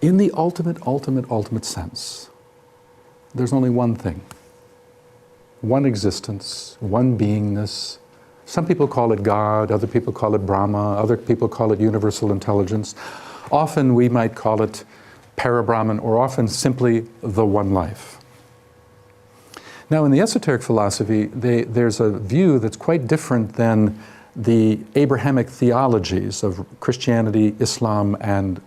in the ultimate sense, there's only one thing, one existence, one beingness. Some people call it God, other people call it Brahma, other people call it universal intelligence. Often we might call it Parabrahman, or often simply the one life. Now in the esoteric philosophy, there's a view that's quite different than the Abrahamic theologies of Christianity, Islam, and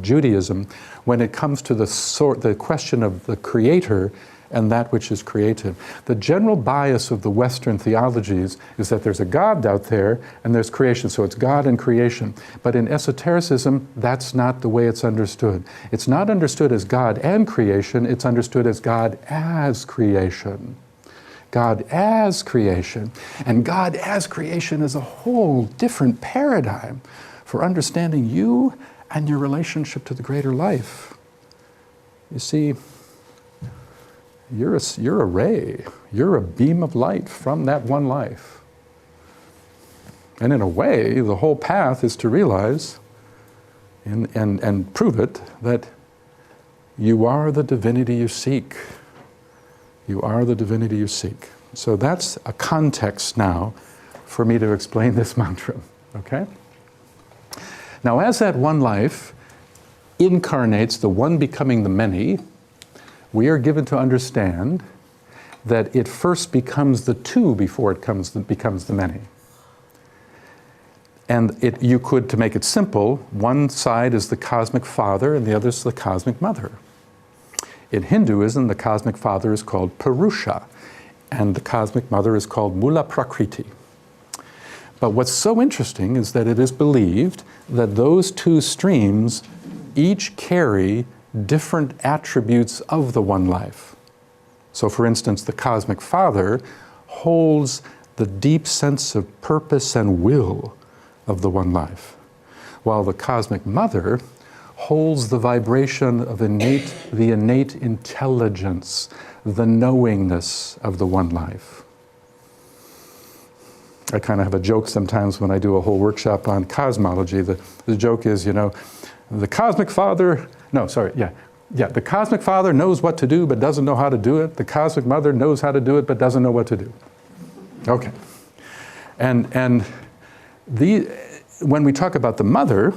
Judaism when it comes to the question of the creator and that which is created. The general bias of the Western theologies is that there's a God out there and there's creation, so it's God and creation. But in esotericism, that's not the way it's understood. It's not understood as God and creation, it's understood as God as creation. God as creation. And God as creation is a whole different paradigm for understanding you and your relationship to the greater life. You see, you're a ray, you're a beam of light from that one life. And in a way, the whole path is to realize and prove it that you are the divinity you seek. You are the divinity you seek. So that's a context now for me to explain this mantra, okay? Now as that one life incarnates the one becoming the many, we are given to understand that it first becomes the two before it becomes the many. And you could, to make it simple, one side is the cosmic father and the other is the cosmic mother. In Hinduism, the cosmic father is called Purusha, and the cosmic mother is called Mula Prakriti. But what's so interesting is that it is believed that those two streams each carry different attributes of the one life. So for instance, the cosmic father holds the deep sense of purpose and will of the one life, while the cosmic mother holds the vibration of the innate intelligence, the knowingness of the one life. I kind of have a joke sometimes when I do a whole workshop on cosmology. The joke is, you know, the cosmic father, the cosmic father knows what to do but doesn't know how to do it. The cosmic mother knows how to do it but doesn't know what to do. Okay. And when we talk about the mother,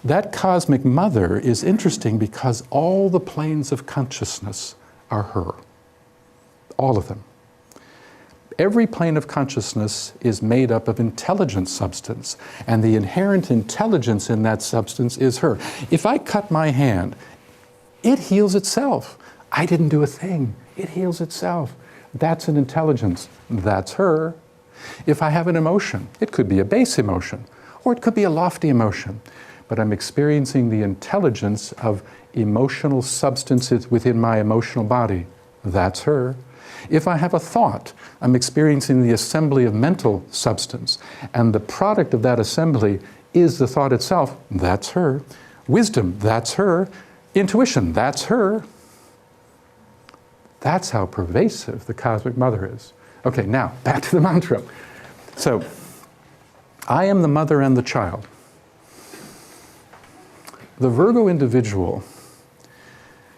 that cosmic mother is interesting because all the planes of consciousness are her. All of them. Every plane of consciousness is made up of intelligent substance, and the inherent intelligence in that substance is her. If I cut my hand, it heals itself. I didn't do a thing. It heals itself. That's an intelligence. That's her. If I have an emotion, it could be a base emotion, or it could be a lofty emotion. but I'm experiencing the intelligence of emotional substances within my emotional body. That's her. If I have a thought, I'm experiencing the assembly of mental substance, and the product of that assembly is the thought itself. That's her. Wisdom, that's her. Intuition, that's her. That's how pervasive the Cosmic Mother is. Okay, now, back to the mantra. So, I am the mother and the child. The Virgo individual,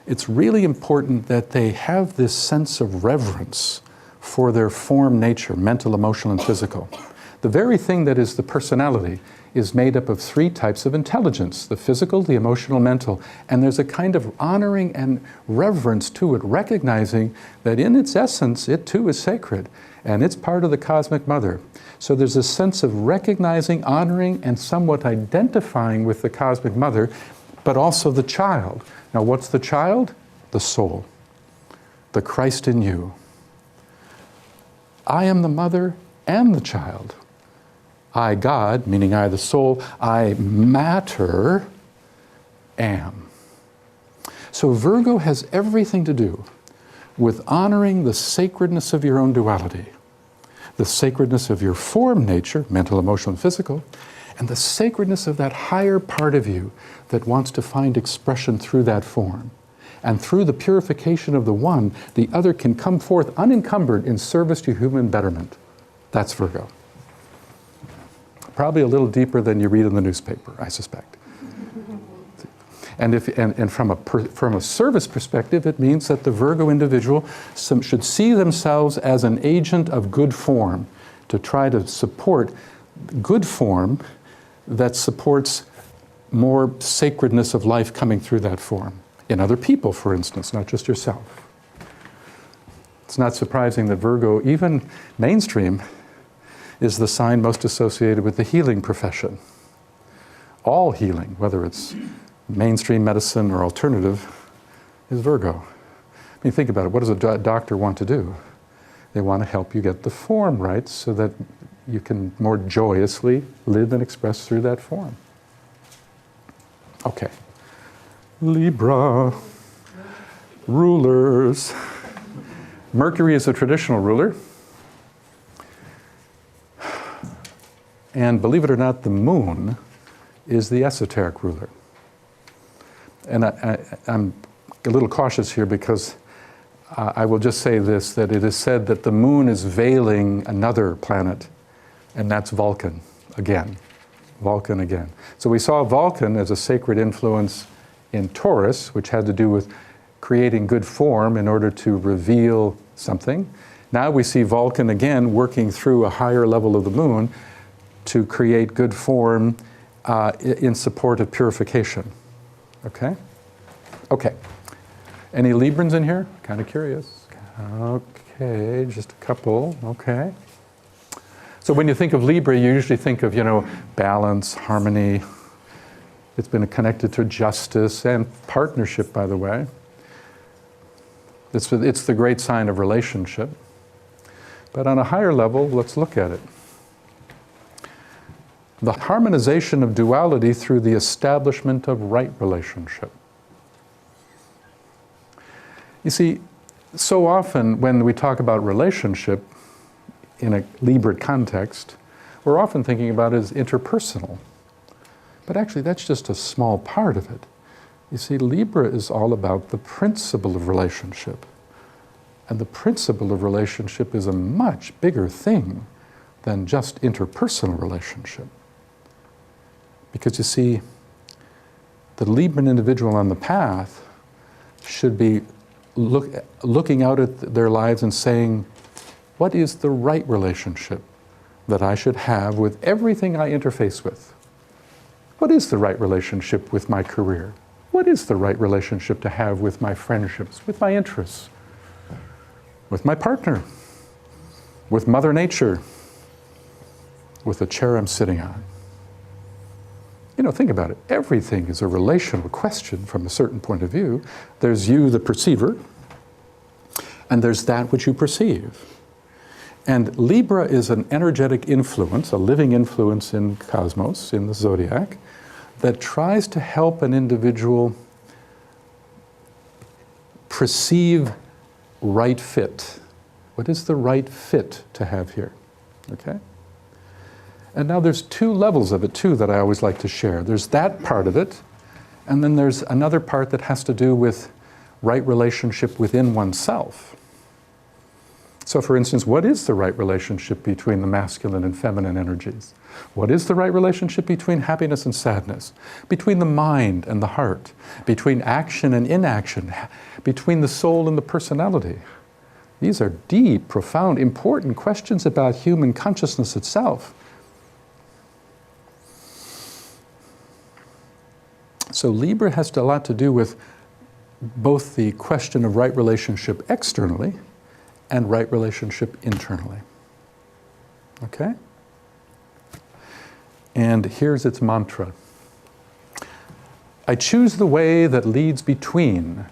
it's really important that they have this sense of reverence for their form nature, mental, emotional, and physical. The very thing that is the personality is made up of three types of intelligence: the physical, the emotional, mental. And there's a kind of honoring and reverence to it, recognizing that in its essence, it too is sacred, and it's part of the Cosmic Mother. So there's a sense of recognizing, honoring, and somewhat identifying with the Cosmic Mother, but also the child. Now, what's the child? The soul, the Christ in you. I am the mother and the child. I, God, meaning I, the soul, I, matter, am. So Virgo has everything to do with honoring the sacredness of your own duality, the sacredness of your form nature, mental, emotional, and physical, and the sacredness of that higher part of you that wants to find expression through that form. And through the purification of the one, the other can come forth unencumbered in service to human betterment. That's Virgo. Probably a little deeper than you read in the newspaper, I suspect. And from a service perspective, it means that the Virgo individual should see themselves as an agent of good form, to try to support good form that supports more sacredness of life coming through that form. In other people, for instance, not just yourself. It's not surprising that Virgo, even mainstream, is the sign most associated with the healing profession. All healing, whether it's mainstream medicine or alternative, is Virgo. I mean, think about it. What does a doctor want to do? They want to help you get the form right so that you can more joyously live and express through that form. Okay. Libra. Rulers. Mercury is a traditional ruler. And believe it or not, the moon is the esoteric ruler. And I'm a little cautious here because I will just say this, that it is said that the moon is veiling another planet, and that's Vulcan again. Vulcan again. So we saw Vulcan as a sacred influence in Taurus, which had to do with creating good form in order to reveal something. Now we see Vulcan again working through a higher level of the moon to create good form in support of purification. Okay? Okay. Any Librans in here? Kind of curious. Okay, just a couple. Okay. So when you think of Libra, you usually think of, balance, harmony. It's been connected to justice and partnership, by the way. It's the great sign of relationship. But on a higher level, let's look at it. The harmonization of duality through the establishment of right relationship. You see, so often when we talk about relationship in a Libra context, we're often thinking about it as interpersonal. But actually, that's just a small part of it. You see, Libra is all about the principle of relationship. And the principle of relationship is a much bigger thing than just interpersonal relationship. Because you see, the Libran individual on the path should be looking out at their lives and saying, what is the right relationship that I should have with everything I interface with? What is the right relationship with my career? What is the right relationship to have with my friendships, with my interests, with my partner, with Mother Nature, with the chair I'm sitting on? Think about it. Everything is a relational question from a certain point of view. There's you, the perceiver, and there's that which you perceive. And Libra is an energetic influence, a living influence in cosmos, in the zodiac, that tries to help an individual perceive right fit. What is the right fit to have here? Okay? And now there's two levels of it too that I always like to share. There's that part of it, and then there's another part that has to do with right relationship within oneself. So for instance, what is the right relationship between the masculine and feminine energies? What is the right relationship between happiness and sadness? Between the mind and the heart? Between action and inaction? Between the soul and the personality? These are deep, profound, important questions about human consciousness itself. So Libra has a lot to do with both the question of right relationship externally and right relationship internally. Okay? And here's its mantra. I choose the way that leads between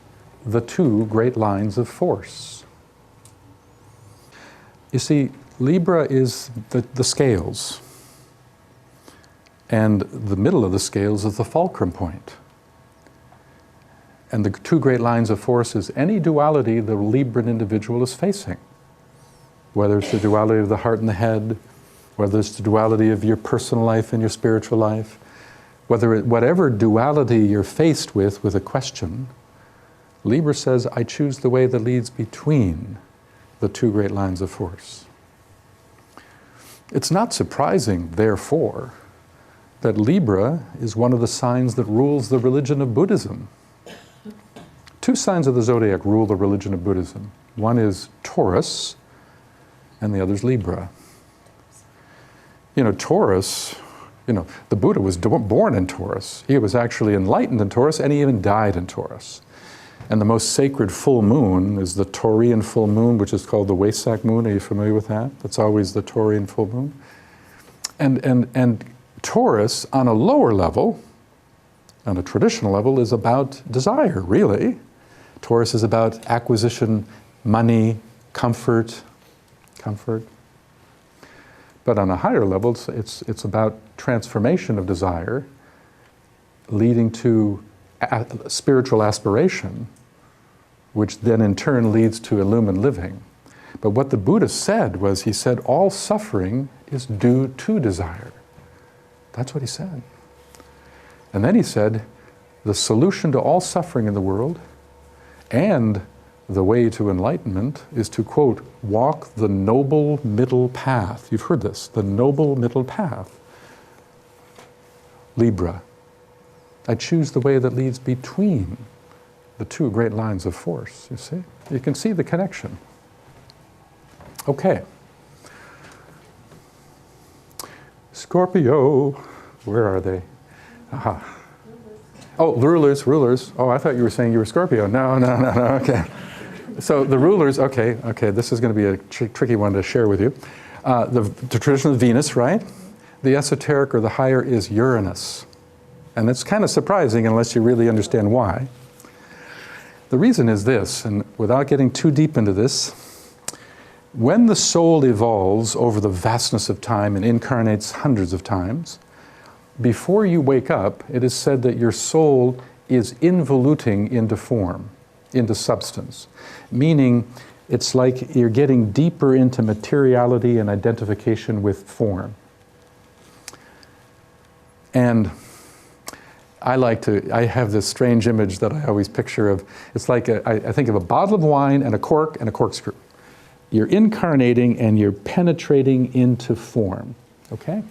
the two great lines of force. You see, Libra is the scales, and the middle of the scales is the fulcrum point. And the two great lines of force is any duality the Libran individual is facing, whether it's the duality of the heart and the head, whether it's the duality of your personal life and your spiritual life, whatever duality you're faced with a question, Libra says, I choose the way that leads between the two great lines of force. It's not surprising, therefore, that Libra is one of the signs that rules the religion of Buddhism. Two signs of the zodiac rule the religion of Buddhism. One is Taurus, and the other is Libra. You know, Taurus, the Buddha was born in Taurus. He was actually enlightened in Taurus, and he even died in Taurus. And the most sacred full moon is the Taurian full moon, which is called the Wesak moon. Are you familiar with that? That's always the Taurian full moon. And Taurus, on a lower level, on a traditional level, is about desire, really. Taurus is about acquisition, money, comfort. But on a higher level, it's about transformation of desire, leading to spiritual aspiration, which then in turn leads to illumined living. But what the Buddha said was, he said, all suffering is due to desire. That's what he said. And then he said, the solution to all suffering in the world and the way to enlightenment is to, quote, walk the noble middle path. You've heard this, the noble middle path. Libra. I choose the way that leads between the two great lines of force, you see? You can see the connection. Okay. Scorpio, where are they? Aha. Oh, rulers. Oh, I thought you were saying you were Scorpio. No, okay. So the rulers, okay, this is going to be a tricky one to share with you. The tradition of Venus, right? The esoteric or the higher is Uranus. And it's kind of surprising unless you really understand why. The reason is this, and without getting too deep into this, when the soul evolves over the vastness of time and incarnates hundreds of times, before you wake up, it is said that your soul is involuting into form, into substance. Meaning, it's like you're getting deeper into materiality and identification with form. And I have this strange image that I always picture of, it's like, I think of a bottle of wine and a cork and a corkscrew. You're incarnating and you're penetrating into form, okay?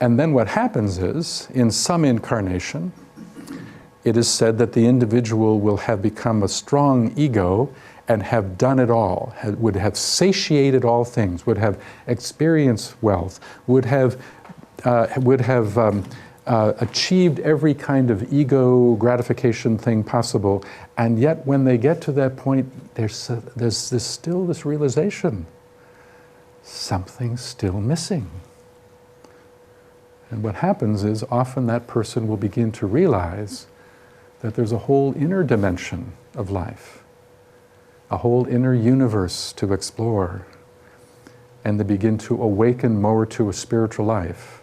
And then what happens is, in some incarnation, it is said that the individual will have become a strong ego and have done it all, would have satiated all things, would have experienced wealth, would have achieved every kind of ego gratification thing possible, and yet when they get to that point, there's still this realization, something's still missing. And what happens is often that person will begin to realize that there's a whole inner dimension of life, a whole inner universe to explore, and they begin to awaken more to a spiritual life.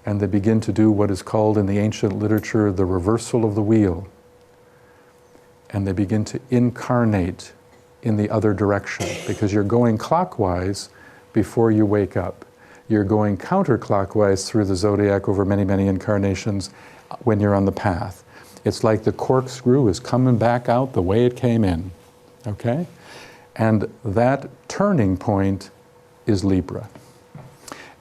and they begin to do what is called in the ancient literature the reversal of the wheel. And they begin to incarnate in the other direction, because you're going clockwise before you wake up. You're going counterclockwise through the zodiac over many, many incarnations when you're on the path. It's like the corkscrew is coming back out the way it came in, okay? And that turning point is Libra.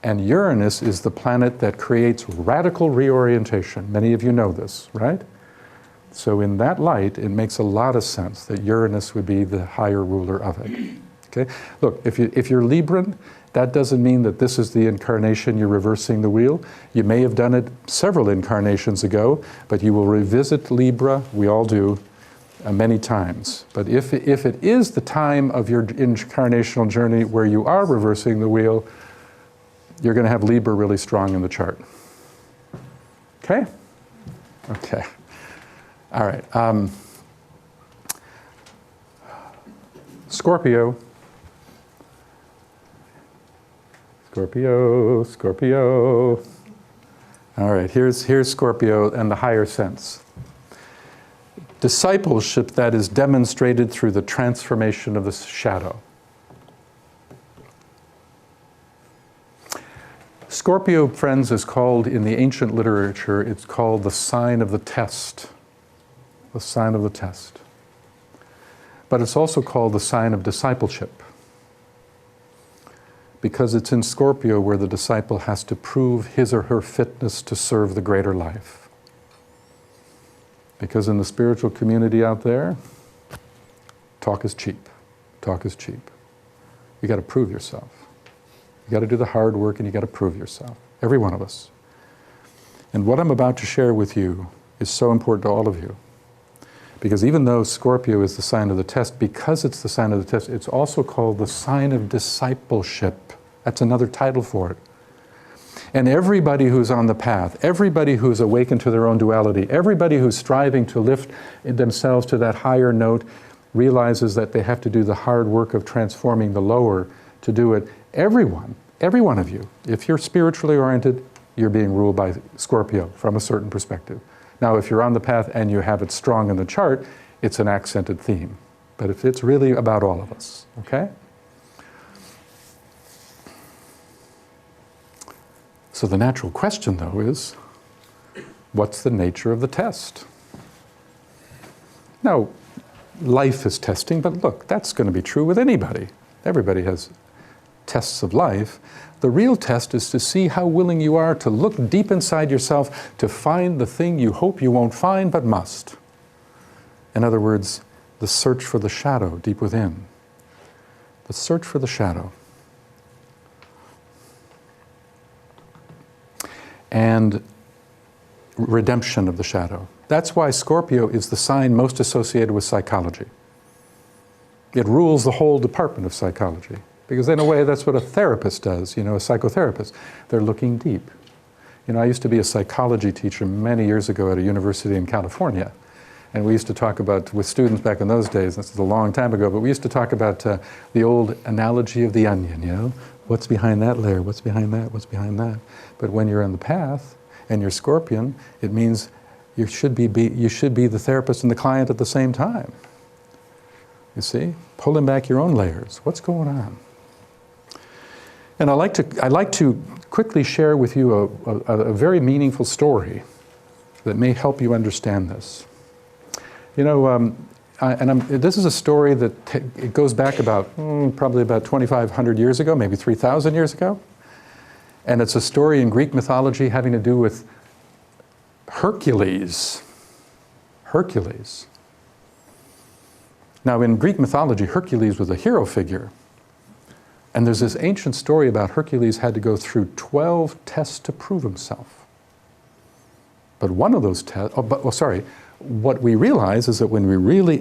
And Uranus is the planet that creates radical reorientation. Many of you know this, right? So in that light, it makes a lot of sense that Uranus would be the higher ruler of it. Okay? Look, if you're Libran, that doesn't mean that this is the incarnation you're reversing the wheel. You may have done it several incarnations ago, but you will revisit Libra, we all do, many times. But if it is the time of your incarnational journey where you are reversing the wheel, you're going to have Libra really strong in the chart. Okay? Okay. All right. Scorpio. Scorpio, Scorpio. All right, here's Scorpio and the higher sense. Discipleship that is demonstrated through the transformation of the shadow. Scorpio, friends, is called, in the ancient literature, it's called the sign of the test. The sign of the test. But it's also called the sign of discipleship, because it's in Scorpio where the disciple has to prove his or her fitness to serve the greater life. Because in the spiritual community out there, talk is cheap. Talk is cheap. You got to prove yourself. You got to do the hard work and you got to prove yourself. Every one of us. And what I'm about to share with you is so important to all of you. Because even though Scorpio is the sign of the test, because it's the sign of the test, it's also called the sign of discipleship. That's another title for it. And everybody who's on the path, everybody who's awakened to their own duality, everybody who's striving to lift themselves to that higher note realizes that they have to do the hard work of transforming the lower to do it. Every one of you, if you're spiritually oriented, you're being ruled by Scorpio from a certain perspective. Now, if you're on the path and you have it strong in the chart, it's an accented theme. But if it's really about all of us, okay? So the natural question, though, is, what's the nature of the test? Now, life is testing, but look, that's going to be true with anybody. Everybody has tests of life. The real test is to see how willing you are to look deep inside yourself to find the thing you hope you won't find but must. In other words, the search for the shadow deep within. The search for the shadow. And redemption of the shadow. That's why Scorpio is the sign most associated with psychology. It rules the whole department of psychology. Because in a way, that's what a therapist does, a psychotherapist. They're looking deep. I used to be a psychology teacher many years ago at a university in California. And we used to talk about, with students back in those days, this is a long time ago, but we used to talk about the old analogy of the onion, What's behind that layer? What's behind that? What's behind that? But when you're on the path and you're Scorpion, it means you should be the therapist and the client at the same time. You see? Pulling back your own layers. What's going on? And I'd like to quickly share with you a very meaningful story that may help you understand this. This is a story that it goes back about probably about 2,500 years ago, maybe 3,000 years ago. And it's a story in Greek mythology having to do with Hercules. Hercules. Now, in Greek mythology, Hercules was a hero figure. And there's this ancient story about Hercules had to go through 12 tests to prove himself. But one of those tests, what we realize is that when we really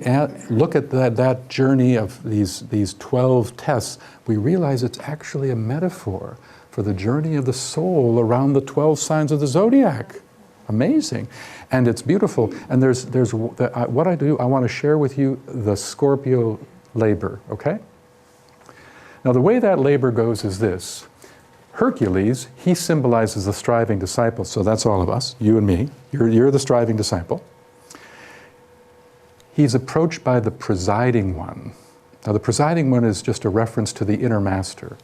look at that journey of these 12 tests, we realize it's actually a metaphor for the journey of the soul around the 12 signs of the zodiac. Amazing. And it's beautiful. And what I do, I want to share with you the Scorpio labor, okay? Now, the way that labor goes is this. Hercules, he symbolizes the striving disciple, so that's all of us, you and me. You're the striving disciple. He's approached by the presiding one. Now, the presiding one is just a reference to the inner master.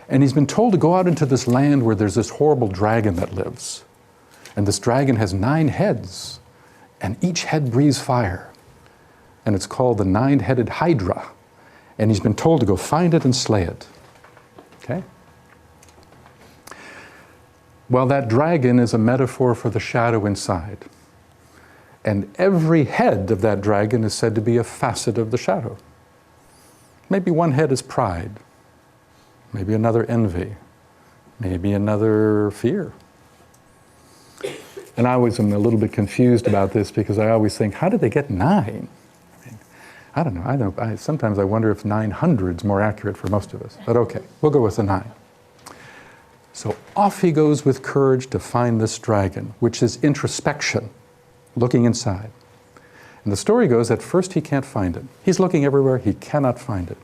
And he's been told to go out into this land where there's this horrible dragon that lives. And this dragon has 9 heads, and each head breathes fire. And it's called the 9-headed Hydra. And he's been told to go find it and slay it. Okay? Well, that dragon is a metaphor for the shadow inside. And every head of that dragon is said to be a facet of the shadow. Maybe one head is pride. Maybe another envy. Maybe another fear. And I always am a little bit confused about this because I always think, how did they get 9? I don't know. Sometimes I wonder if 900 is more accurate for most of us. But okay, we'll go with the 9. So off he goes with courage to find this dragon, which is introspection, looking inside. And the story goes, at first he can't find it. He's looking everywhere, he cannot find it.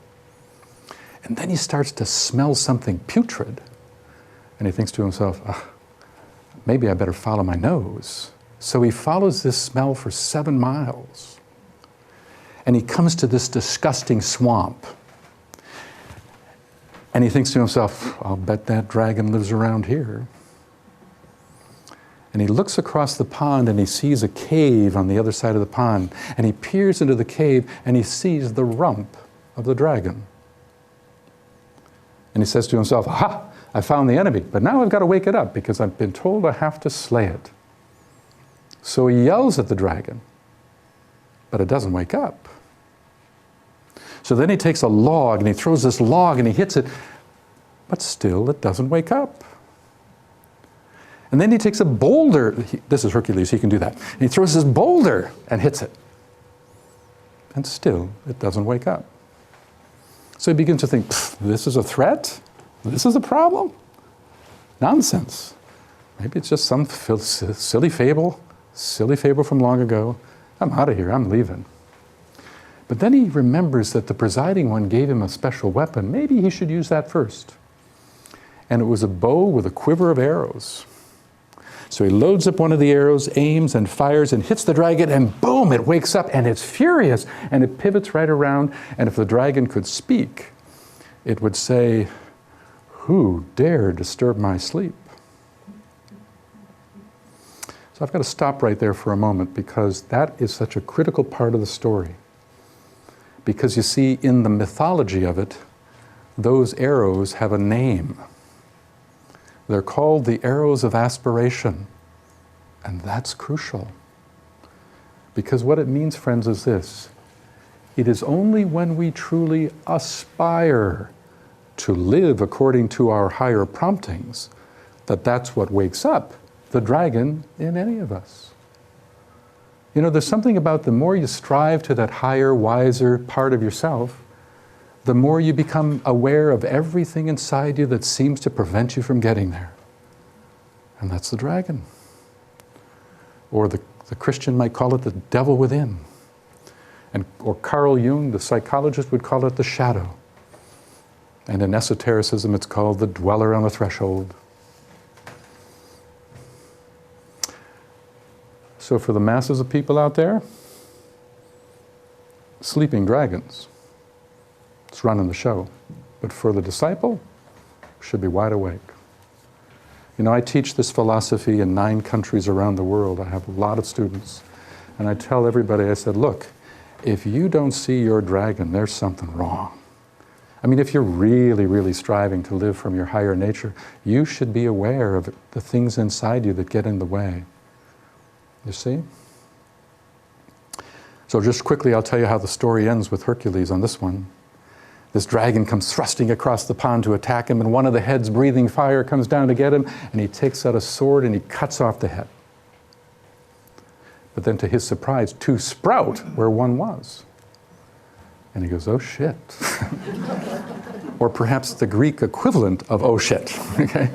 And then he starts to smell something putrid. And he thinks to himself, maybe I better follow my nose. So he follows this smell for 7 miles. And he comes to this disgusting swamp. And he thinks to himself, I'll bet that dragon lives around here. And he looks across the pond and he sees a cave on the other side of the pond. And he peers into the cave and he sees the rump of the dragon. And he says to himself, aha, I found the enemy, but now I've got to wake it up because I've been told I have to slay it. So he yells at the dragon, but it doesn't wake up. So then he takes a log and he throws this log and he hits it, but still it doesn't wake up. And then he takes a boulder, this is Hercules, he can do that, and he throws this boulder and hits it. And still it doesn't wake up. So he begins to think, this is a threat? This is a problem? Nonsense. Maybe it's just some silly fable from long ago. I'm out of here, I'm leaving. But then he remembers that the presiding one gave him a special weapon. Maybe he should use that first. And it was a bow with a quiver of arrows. So he loads up one of the arrows, aims and fires and hits the dragon, and boom, it wakes up and it's furious and it pivots right around. And if the dragon could speak, it would say, who dare disturb my sleep? So I've got to stop right there for a moment because that is such a critical part of the story. Because you see, in the mythology of it, those arrows have a name. They're called the arrows of aspiration. And that's crucial. Because what it means, friends, is this. It is only when we truly aspire to live according to our higher promptings that that's what wakes up the dragon in any of us. You know, there's something about the more you strive to that higher, wiser part of yourself, the more you become aware of everything inside you that seems to prevent you from getting there. And that's the dragon. Or the Christian might call it the devil within. Or Carl Jung, the psychologist, would call it the shadow. And in esotericism, it's called the dweller on the threshold. So for the masses of people out there, sleeping dragons. It's running the show. But for the disciple, should be wide awake. You know, I teach this philosophy in 9 countries around the world. I have a lot of students. And I tell everybody, I said, look, if you don't see your dragon, there's something wrong. I mean, if you're really, really striving to live from your higher nature, you should be aware of the things inside you that get in the way. You see? So just quickly, I'll tell you how the story ends with Hercules on this one. This dragon comes thrusting across the pond to attack him, and one of the heads breathing fire comes down to get him, and he takes out a sword and he cuts off the head. But then to his surprise, 2 sprout where one was. And he goes, oh shit. Or perhaps the Greek equivalent of oh shit. Okay?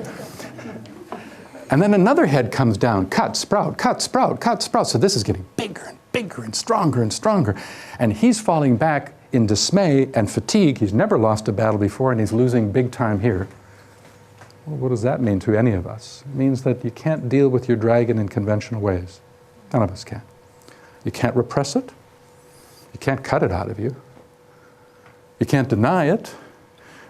And then another head comes down, cut, sprout, cut, sprout, cut, sprout. So this is getting bigger and bigger and stronger and stronger. And he's falling back in dismay and fatigue. He's never lost a battle before, and he's losing big time here. Well, what does that mean to any of us? It means that you can't deal with your dragon in conventional ways. None of us can. You can't repress it. You can't cut it out of you. You can't deny it,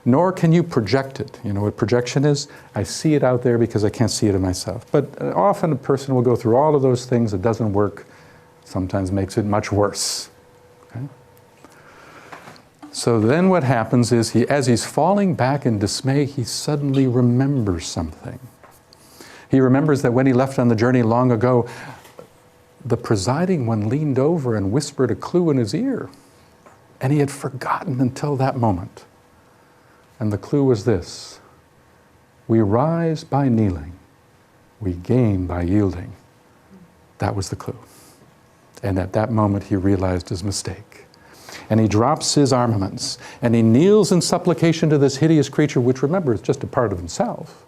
nor can you project it. You know what projection is? I see it out there because I can't see it in myself. But often a person will go through all of those things. It doesn't work. Sometimes makes it much worse. Okay? So then what happens is, as he's falling back in dismay, he suddenly remembers something. He remembers that when he left on the journey long ago, the presiding one leaned over and whispered a clue in his ear. And he had forgotten until that moment. And the clue was this: we rise by kneeling, we gain by yielding. That was the clue. And at that moment he realized his mistake. And he drops his armaments, and he kneels in supplication to this hideous creature, which, remember, is just a part of himself.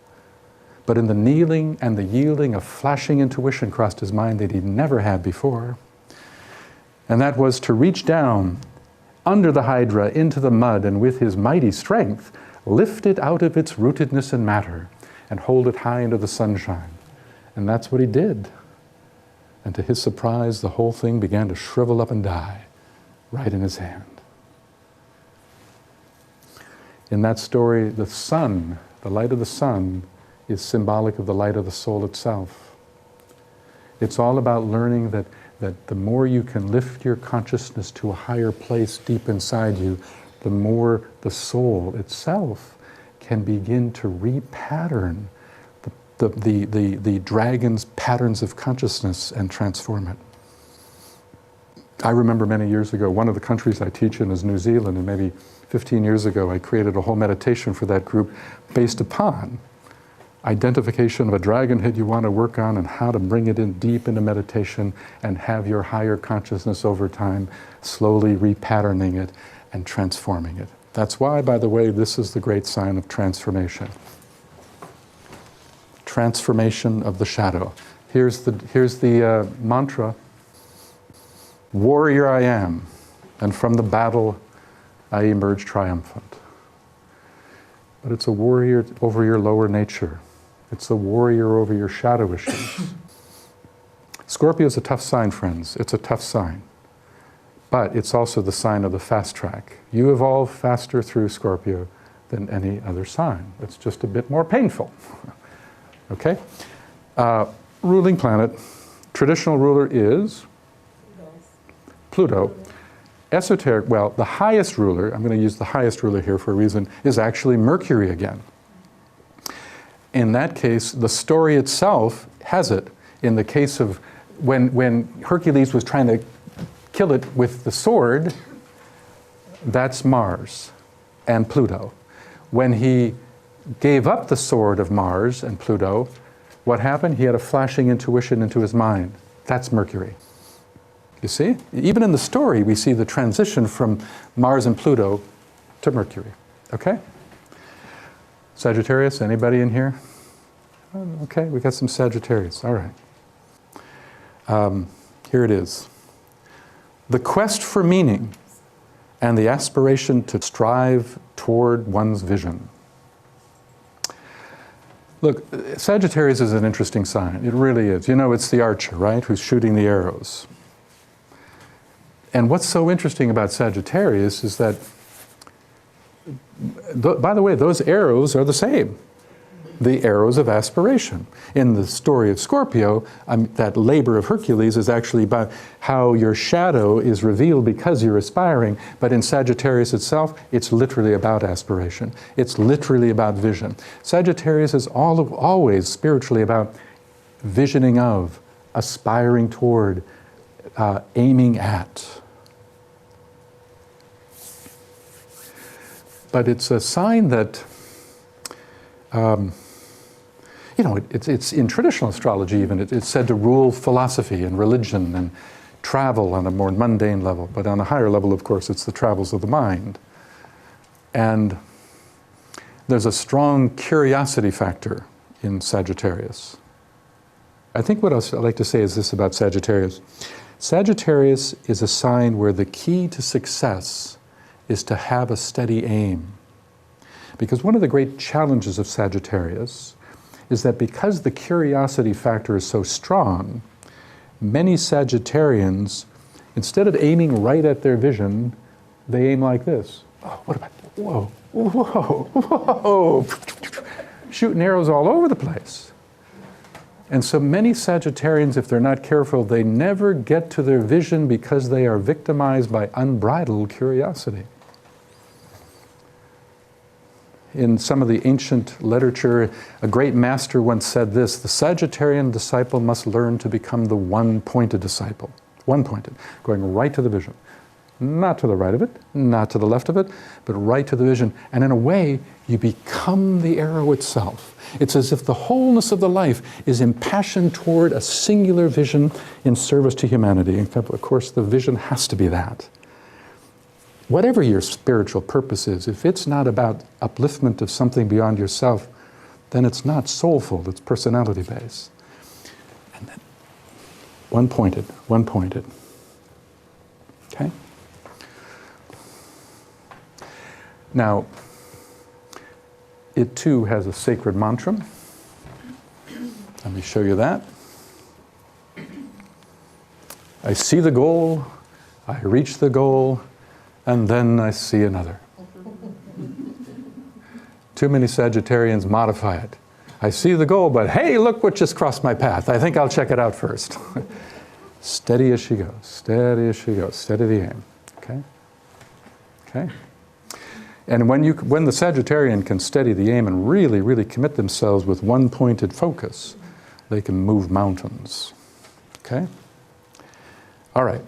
But in the kneeling and the yielding, a flashing intuition crossed his mind that he'd never had before. And that was to reach down under the Hydra into the mud, and with his mighty strength, lift it out of its rootedness and matter, and hold it high into the sunshine. And that's what he did. And to his surprise, the whole thing began to shrivel up and die, right in his hand. In that story, the sun, the light of the sun, is symbolic of the light of the soul itself. It's all about learning that the more you can lift your consciousness to a higher place deep inside you, the more the soul itself can begin to repattern the dragon's patterns of consciousness and transform it. I remember many years ago, one of the countries I teach in is New Zealand, and maybe 15 years ago I created a whole meditation for that group based upon identification of a dragon head you want to work on, and how to bring it in deep into meditation and have your higher consciousness over time slowly repatterning it and transforming it. That's why, by the way, this is the great sign of transformation. Transformation of the shadow. Here's the mantra: warrior I am, and from the battle I emerge triumphant. But it's a warrior over your lower nature. It's a warrior over your shadow issues. Scorpio is a tough sign, friends. It's a tough sign. But it's also the sign of the fast track. You evolve faster through Scorpio than any other sign. It's just a bit more painful. Okay? Ruling planet. Traditional ruler is Pluto. Esoteric, well, the highest ruler, I'm going to use the highest ruler here for a reason, is actually Mercury again. In that case, the story itself has it. In the case of when Hercules was trying to kill it with the sword, that's Mars and Pluto. When he gave up the sword of Mars and Pluto, what happened? He had a flashing intuition into his mind. That's Mercury. You see? Even in the story, we see the transition from Mars and Pluto to Mercury. Okay? Sagittarius, anybody in here? Okay, we got some Sagittarius. All right. Here it is. The quest for meaning and the aspiration to strive toward one's vision. Look, Sagittarius is an interesting sign. It really is. You know, it's the archer, right, who's shooting the arrows. And what's so interesting about Sagittarius is that, by the way, those arrows are the same. The arrows of aspiration. In the story of Scorpio, that labor of Hercules is actually about how your shadow is revealed because you're aspiring, but in Sagittarius itself, it's literally about aspiration. It's literally about vision. Sagittarius is always spiritually about visioning of, aspiring toward, aiming at. But it's a sign that, you know, it's in traditional astrology even, it's said to rule philosophy and religion and travel on a more mundane level. But on a higher level, of course, it's the travels of the mind. And there's a strong curiosity factor in Sagittarius. I think what else I'd like to say is this about Sagittarius. Sagittarius is a sign where the key to success is to have a steady aim. Because one of the great challenges of Sagittarius is that because the curiosity factor is so strong, many Sagittarians, instead of aiming right at their vision, they aim like this. Oh, what about, whoa, whoa, whoa, shooting arrows all over the place. And so many Sagittarians, if they're not careful, they never get to their vision because they are victimized by unbridled curiosity. In some of the ancient literature, a great master once said this: the Sagittarian disciple must learn to become the one-pointed disciple. One-pointed, going right to the vision. Not to the right of it, not to the left of it, but right to the vision. And in a way, you become the arrow itself. It's as if the wholeness of the life is impassioned toward a singular vision in service to humanity. Of course, the vision has to be that. Whatever your spiritual purpose is, if it's not about upliftment of something beyond yourself, then it's not soulful, it's personality-based. And then one-pointed, one-pointed. Okay? Now, it too has a sacred mantra. Let me show you that. I see the goal, I reach the goal, and then I see another. Too many Sagittarians modify it. I see the goal, but hey, look what just crossed my path. I think I'll check it out first. Steady as she goes, steady as she goes, steady the aim. Okay? Okay? And when the Sagittarian can steady the aim and really, really commit themselves with one-pointed focus, they can move mountains. Okay? All right.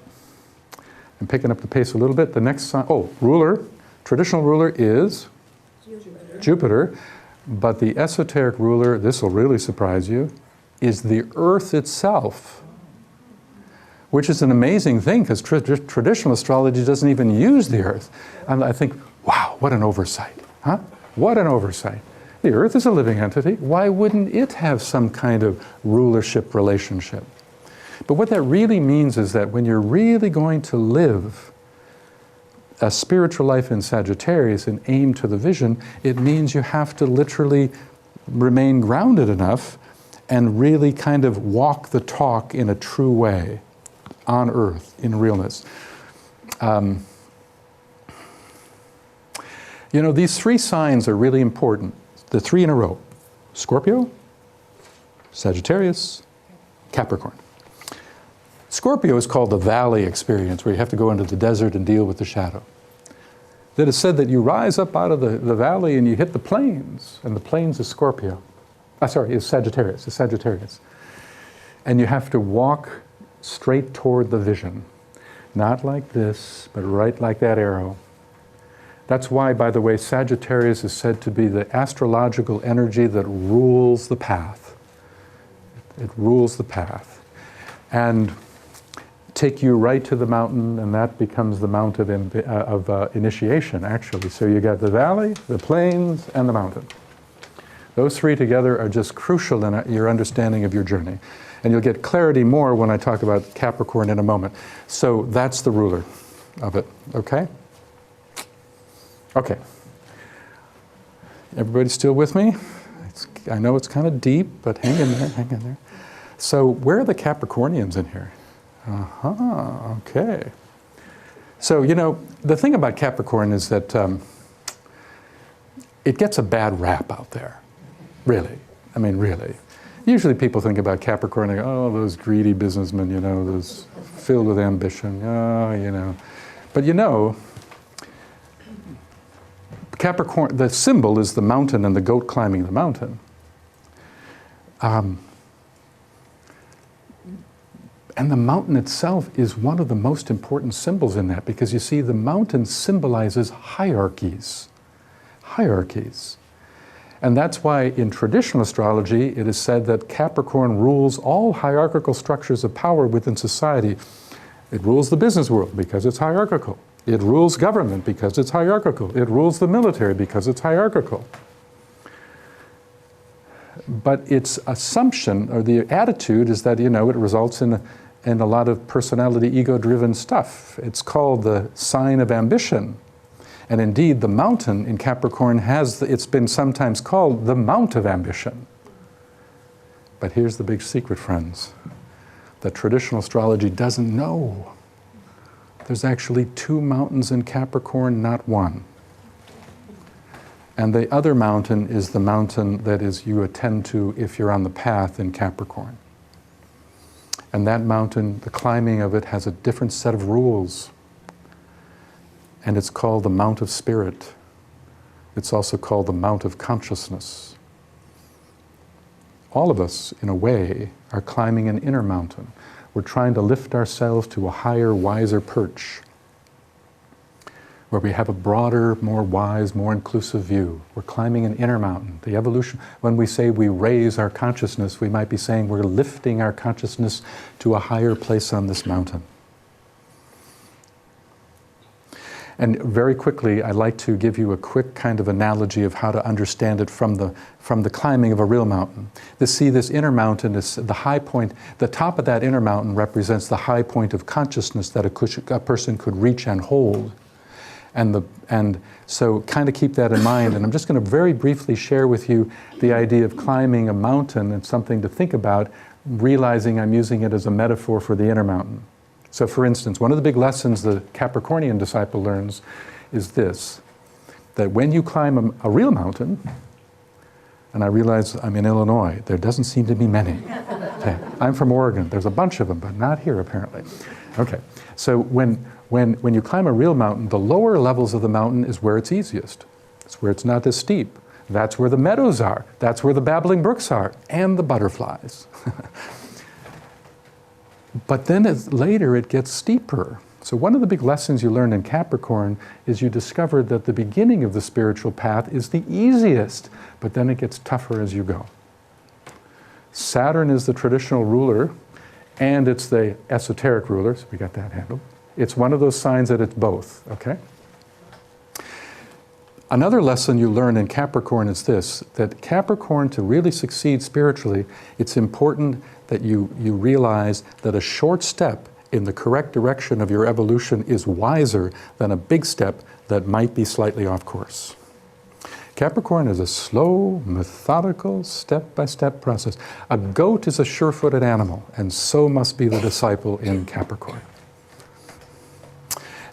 I'm picking up the pace a little bit. The next sign, ruler. Traditional ruler is Jupiter. But the esoteric ruler, this will really surprise you, is the Earth itself. Which is an amazing thing, because traditional astrology doesn't even use the Earth. And I think, wow, what an oversight, huh? What an oversight. The Earth is a living entity. Why wouldn't it have some kind of rulership relationship? But what that really means is that when you're really going to live a spiritual life in Sagittarius and aim to the vision, it means you have to literally remain grounded enough and really kind of walk the talk in a true way on Earth, in realness. You know, these three signs are really important. The three in a row: Scorpio, Sagittarius, Capricorn. Scorpio is called the valley experience, where you have to go into the desert and deal with the shadow. That is said that you rise up out of the valley and you hit the plains, and the plains is Scorpio. Is Sagittarius, is Sagittarius. And you have to walk straight toward the vision. Not like this, but right like that arrow. That's why, by the way, Sagittarius is said to be the astrological energy that rules the path. It rules the path. And take you right to the mountain, and that becomes the mount of initiation, actually. So you got the valley, the plains, and the mountain. Those three together are just crucial in your understanding of your journey. And you'll get clarity more when I talk about Capricorn in a moment. So that's the ruler of it, okay? Okay. Everybody still with me? I know it's kind of deep, but hang in there, hang in there. So where are the Capricornians in here? Okay. So, you know, the thing about Capricorn is that it gets a bad rap out there, really. I mean, really. Usually people think about Capricorn and go, oh, those greedy businessmen, you know, those filled with ambition, oh, you know. But you know, Capricorn, the symbol is the mountain and the goat climbing the mountain. And the mountain itself is one of the most important symbols in that, because you see, the mountain symbolizes hierarchies. Hierarchies. And that's why in traditional astrology it is said that Capricorn rules all hierarchical structures of power within society. It rules the business world because it's hierarchical. It rules government because it's hierarchical. It rules the military because it's hierarchical. But its assumption, or the attitude, is that, you know, it results in a lot of personality, ego-driven stuff. It's called the sign of ambition. And indeed, the mountain in Capricorn it's been sometimes called the Mount of Ambition. But here's the big secret, friends, that traditional astrology doesn't know. There's actually 2 mountains in Capricorn, not 1. And the other mountain is the mountain that is you attend to if you're on the path in Capricorn. And that mountain, the climbing of it has a different set of rules. And it's called the Mount of Spirit. It's also called the Mount of Consciousness. All of us, in a way, are climbing an inner mountain. We're trying to lift ourselves to a higher, wiser perch, where we have a broader, more wise, more inclusive view. We're climbing an inner mountain. The evolution, when we say we raise our consciousness, we might be saying we're lifting our consciousness to a higher place on this mountain. And very quickly, I'd like to give you a quick kind of analogy of how to understand it from the climbing of a real mountain. This inner mountain is the high point. The top of that inner mountain represents the high point of consciousness that a person could reach and hold. And so kind of keep that in mind. And I'm just going to very briefly share with you the idea of climbing a mountain and something to think about, realizing I'm using it as a metaphor for the inner mountain. So for instance, one of the big lessons the Capricornian disciple learns is this, that when you climb a real mountain, and I realize I'm in Illinois, there doesn't seem to be many. Okay. I'm from Oregon, there's a bunch of them, but not here apparently. Okay, so when you climb a real mountain, the lower levels of the mountain is where it's easiest. It's where it's not as steep. That's where the meadows are. That's where the babbling brooks are, and the butterflies. But then later it gets steeper. So one of the big lessons you learn in Capricorn is you discover that the beginning of the spiritual path is the easiest, but then it gets tougher as you go. Saturn is the traditional ruler, and it's the esoteric ruler, so we got that handled. It's one of those signs that it's both, okay? Another lesson you learn in Capricorn is this, that Capricorn, to really succeed spiritually, it's important that you realize that a short step in the correct direction of your evolution is wiser than a big step that might be slightly off course. Capricorn is a slow, methodical, step-by-step process. A goat is a sure-footed animal, and so must be the disciple in Capricorn.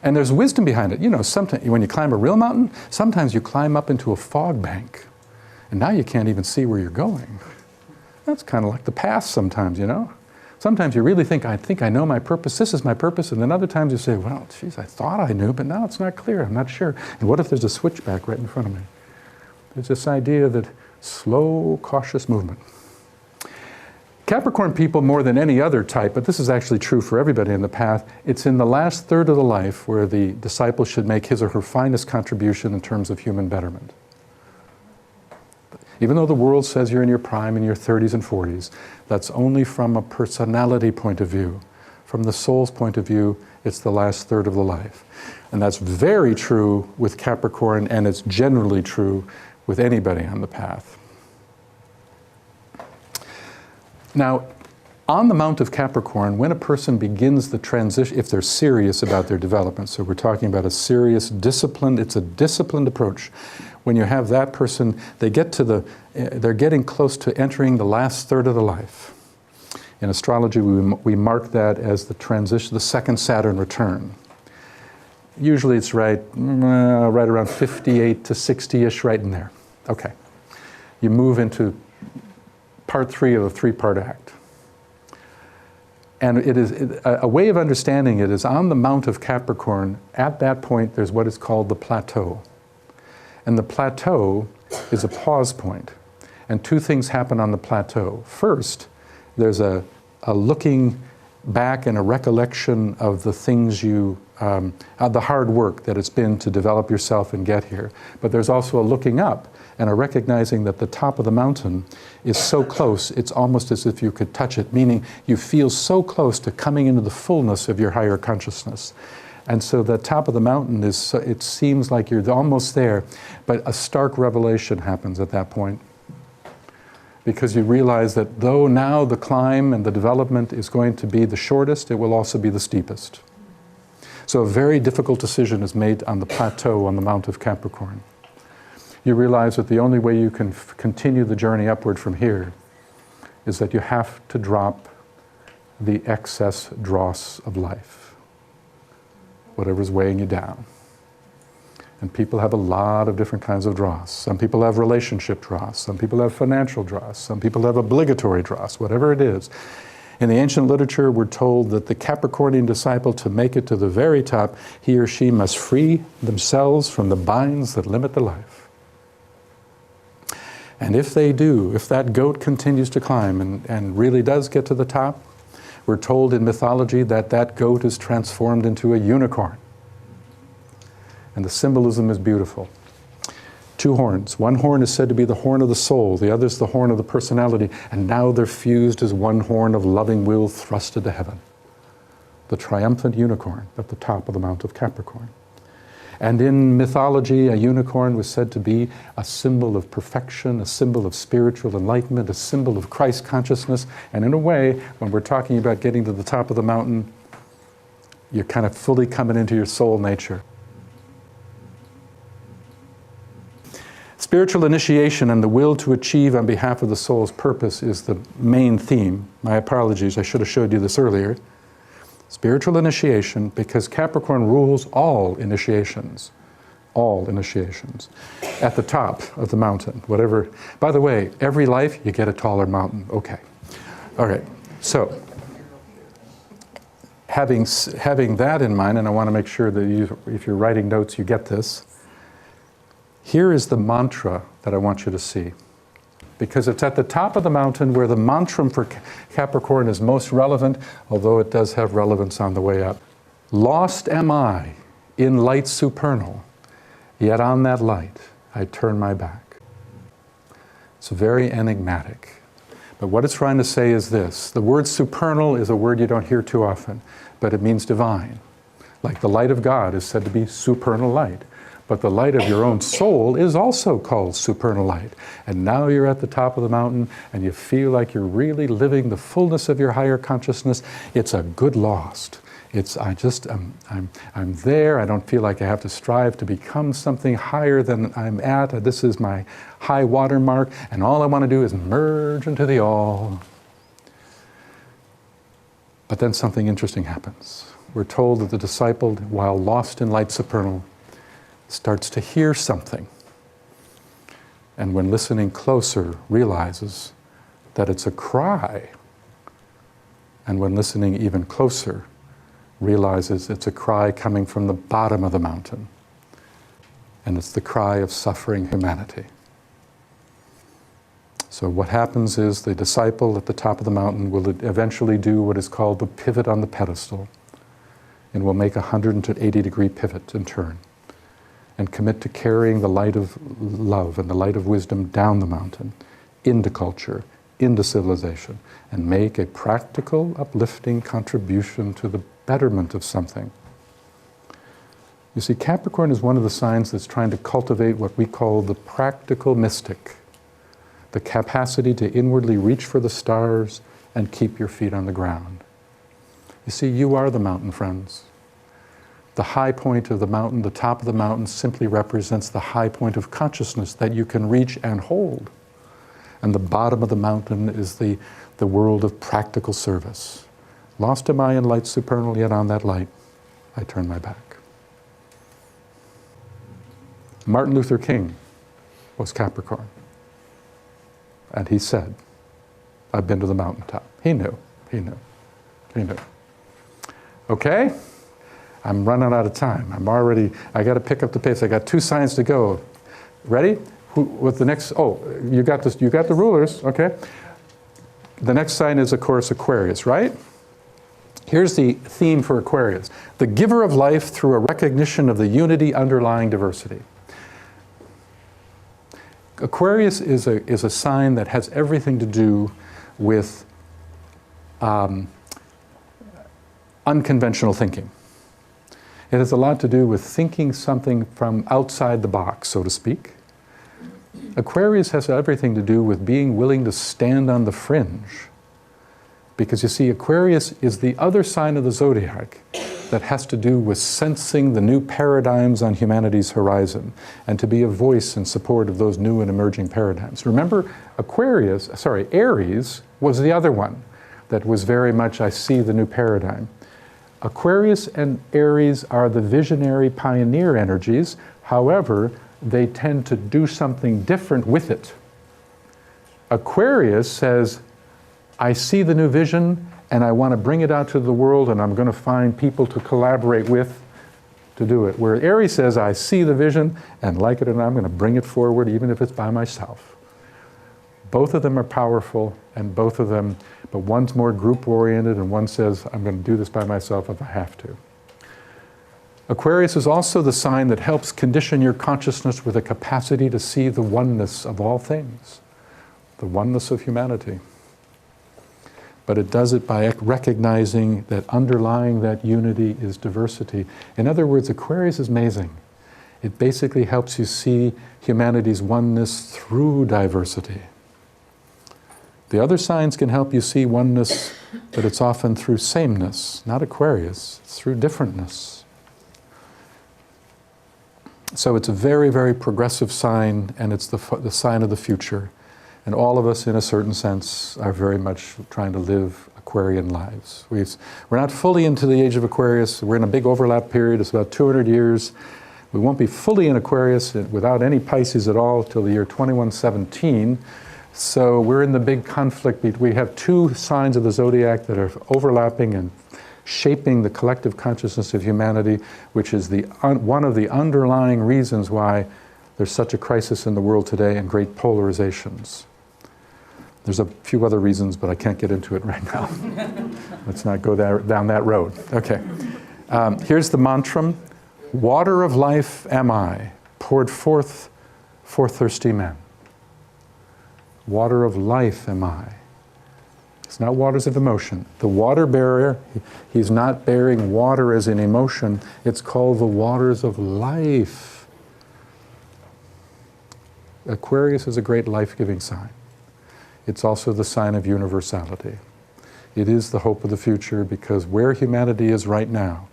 And there's wisdom behind it. You know, sometimes when you climb a real mountain, sometimes you climb up into a fog bank, and now you can't even see where you're going. That's kind of like the past sometimes, you know? Sometimes you really think I know my purpose, this is my purpose, and then other times you say, well, geez, I thought I knew, but now it's not clear, I'm not sure. And what if there's a switchback right in front of me? There's this idea that slow, cautious movement. Capricorn people, more than any other type, but this is actually true for everybody in the path, it's in the last third of the life where the disciple should make his or her finest contribution in terms of human betterment. Even though the world says you're in your prime in your 30s and 40s, that's only from a personality point of view. From the soul's point of view, it's the last third of the life. And that's very true with Capricorn, and it's generally true with anybody on the path. Now, on the Mount of Capricorn, when a person begins the transition, if they're serious about their development, so we're talking about a serious, disciplined, it's a disciplined approach. When you have that person, they're getting close to entering the last third of the life. In astrology, we mark that as the transition, the second Saturn return. Usually it's right around 58 to 60-ish, right in there. Okay. You move into part 3 of a 3-part act. And it is a way of understanding it is on the Mount of Capricorn, at that point there's what is called the plateau. And the plateau is a pause point. And 2 things happen on the plateau. First, there's a looking back and a recollection of the things the hard work that it's been to develop yourself and get here. But there's also a looking up and a recognizing that the top of the mountain is so close, it's almost as if you could touch it, meaning you feel so close to coming into the fullness of your higher consciousness. And so the top of the mountain it seems like you're almost there, but a stark revelation happens at that point. Because you realize that though now the climb and the development is going to be the shortest, it will also be the steepest. So a very difficult decision is made on the plateau on the Mount of Capricorn. You realize that the only way you can continue the journey upward from here is that you have to drop the excess dross of life, whatever's weighing you down. And people have a lot of different kinds of dross. Some people have relationship dross, some people have financial dross, some people have obligatory dross, whatever it is. In the ancient literature, we're told that the Capricornian disciple, to make it to the very top, he or she must free themselves from the binds that limit the life. And if they do, if that goat continues to climb and really does get to the top, we're told in mythology that that goat is transformed into a unicorn. And the symbolism is beautiful. 2 horns. One horn is said to be the horn of the soul, the other is the horn of the personality, and now they're fused as one horn of loving will thrusted to heaven. The triumphant unicorn at the top of the Mount of Capricorn. And in mythology, a unicorn was said to be a symbol of perfection, a symbol of spiritual enlightenment, a symbol of Christ consciousness. And in a way, when we're talking about getting to the top of the mountain, you're kind of fully coming into your soul nature. Spiritual initiation and the will to achieve on behalf of the soul's purpose is the main theme. My apologies, I should have showed you this earlier. Spiritual initiation, because Capricorn rules all initiations. All initiations. At the top of the mountain, whatever. By the way, every life you get a taller mountain. Okay. All right. So, having that in mind, and I want to make sure that you, if you're writing notes, you get this. Here is the mantra that I want you to see. Because it's at the top of the mountain where the mantra for Capricorn is most relevant, although it does have relevance on the way up. Lost am I in light supernal, yet on that light I turn my back. It's very enigmatic. But what it's trying to say is this. The word supernal is a word you don't hear too often, but it means divine. Like the light of God is said to be supernal light. But the light of your own soul is also called supernal light. And now you're at the top of the mountain and you feel like you're really living the fullness of your higher consciousness. It's a good lost. It's, I'm there. I don't feel like I have to strive to become something higher than I'm at. This is my high water mark, and all I want to do is merge into the all. But then something interesting happens. We're told that the disciple, while lost in light supernal, starts to hear something. And when listening closer, realizes that it's a cry. And when listening even closer, realizes it's a cry coming from the bottom of the mountain. And it's the cry of suffering humanity. So what happens is the disciple at the top of the mountain will eventually do what is called the pivot on the pedestal, and will make a 180-degree pivot and turn, and commit to carrying the light of love and the light of wisdom down the mountain, into culture, into civilization, and make a practical, uplifting contribution to the betterment of something. You see, Capricorn is one of the signs that's trying to cultivate what we call the practical mystic, the capacity to inwardly reach for the stars and keep your feet on the ground. You see, you are the mountain, friends. The high point of the mountain, the top of the mountain, simply represents the high point of consciousness that you can reach and hold. And the bottom of the mountain is the world of practical service. Lost am I in light supernal, yet on that light I turn my back. Martin Luther King was Capricorn. And he said, I've been to the mountaintop. He knew. Okay? I'm running out of time. I got to pick up the pace. I got 2 signs to go. Ready? With the next, you got this, you got the rulers, okay? The next sign is, of course, Aquarius, right? Here's the theme for Aquarius. The giver of life through a recognition of the unity underlying diversity. Aquarius is a sign that has everything to do with unconventional thinking. It has a lot to do with thinking something from outside the box, so to speak. Aquarius has everything to do with being willing to stand on the fringe. Because you see, Aquarius is the other sign of the zodiac that has to do with sensing the new paradigms on humanity's horizon and to be a voice in support of those new and emerging paradigms. Remember, Aries was the other one that was very much, I see the new paradigm. Aquarius and Aries are the visionary pioneer energies. However, they tend to do something different with it. Aquarius says, I see the new vision and I want to bring it out to the world and I'm going to find people to collaborate with to do it. Where Aries says, I see the vision and like it or not, I'm going to bring it forward even if it's by myself. Both of them are powerful and both of them, but one's more group-oriented and one says, I'm going to do this by myself if I have to. Aquarius is also the sign that helps condition your consciousness with a capacity to see the oneness of all things, the oneness of humanity. But it does it by recognizing that underlying that unity is diversity. In other words, Aquarius is amazing. It basically helps you see humanity's oneness through diversity. The other signs can help you see oneness, but it's often through sameness, not Aquarius, it's through differentness. So it's a very, very progressive sign, and it's the sign of the future. And all of us, in a certain sense, are very much trying to live Aquarian lives. We're not fully into the age of Aquarius. We're in a big overlap period. It's about 200 years. We won't be fully in Aquarius without any Pisces at all till the year 2117. So we're in the big conflict. We have two signs of the zodiac that are overlapping and shaping the collective consciousness of humanity, which is one of the underlying reasons why there's such a crisis in the world today and great polarizations. There's a few other reasons, but I can't get into it right now. Let's not go down that road. Okay. Here's the mantra. Water of life am I, poured forth for thirsty men. Water of life am I. It's not waters of emotion. The water bearer, he's not bearing water as an emotion. It's called the waters of life. Aquarius is a great life-giving sign. It's also the sign of universality. It is the hope of the future because where humanity is right now,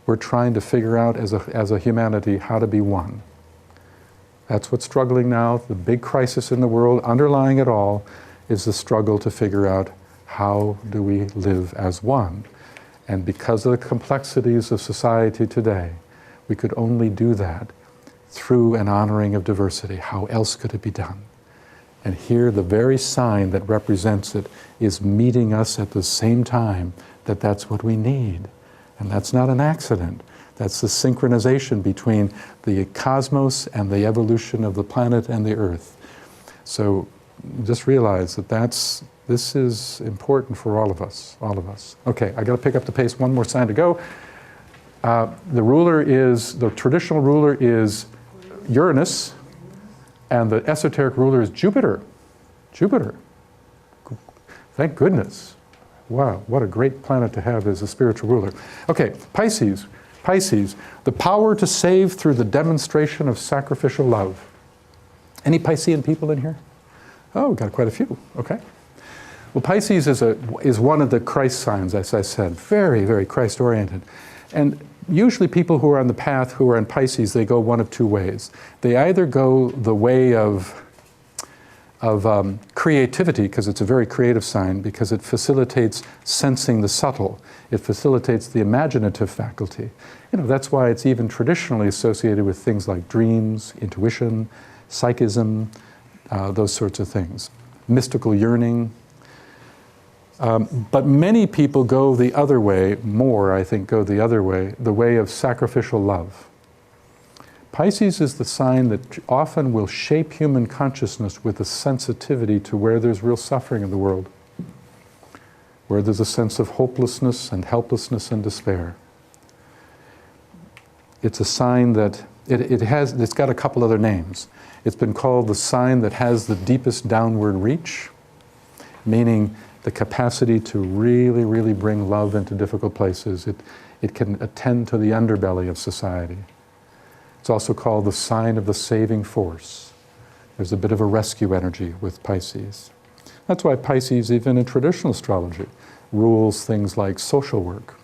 we're trying to figure out as a humanity how to be one. That's what's struggling now. The big crisis in the world, underlying it all, is the struggle to figure out how do we live as one. And because of the complexities of society today, we could only do that through an honoring of diversity. How else could it be done? And here, the very sign that represents it is meeting us at the same time that that's what we need. And that's not an accident. That's the synchronization between the cosmos and the evolution of the planet and the Earth. So just realize that this is important for all of us, Okay, I gotta pick up the pace, one more sign to go. The traditional ruler is Uranus, and the esoteric ruler is Jupiter. Jupiter. Thank goodness. Wow, what a great planet to have as a spiritual ruler. Okay, Pisces. Pisces, the power to save through the demonstration of sacrificial love. Any Piscean people in here? Oh, got quite a few, okay. Well, Pisces is one of the Christ signs, as I said, very, very Christ-oriented. And usually people who are on the path, who are in Pisces, they go one of two ways. They either go the way of creativity, because it's a very creative sign, because it facilitates sensing the subtle. It facilitates the imaginative faculty. You know, that's why it's even traditionally associated with things like dreams, intuition, psychism, those sorts of things. Mystical yearning. But many people go the other way, the way of sacrificial love. Pisces is the sign that often will shape human consciousness with a sensitivity to where there's real suffering in the world, where there's a sense of hopelessness and helplessness and despair. It's a sign that it's got a couple other names. It's been called the sign that has the deepest downward reach, meaning the capacity to really, really bring love into difficult places. It can attend to the underbelly of society. It's also called the sign of the saving force. There's a bit of a rescue energy with Pisces. That's why Pisces, even in traditional astrology, rules things like social work.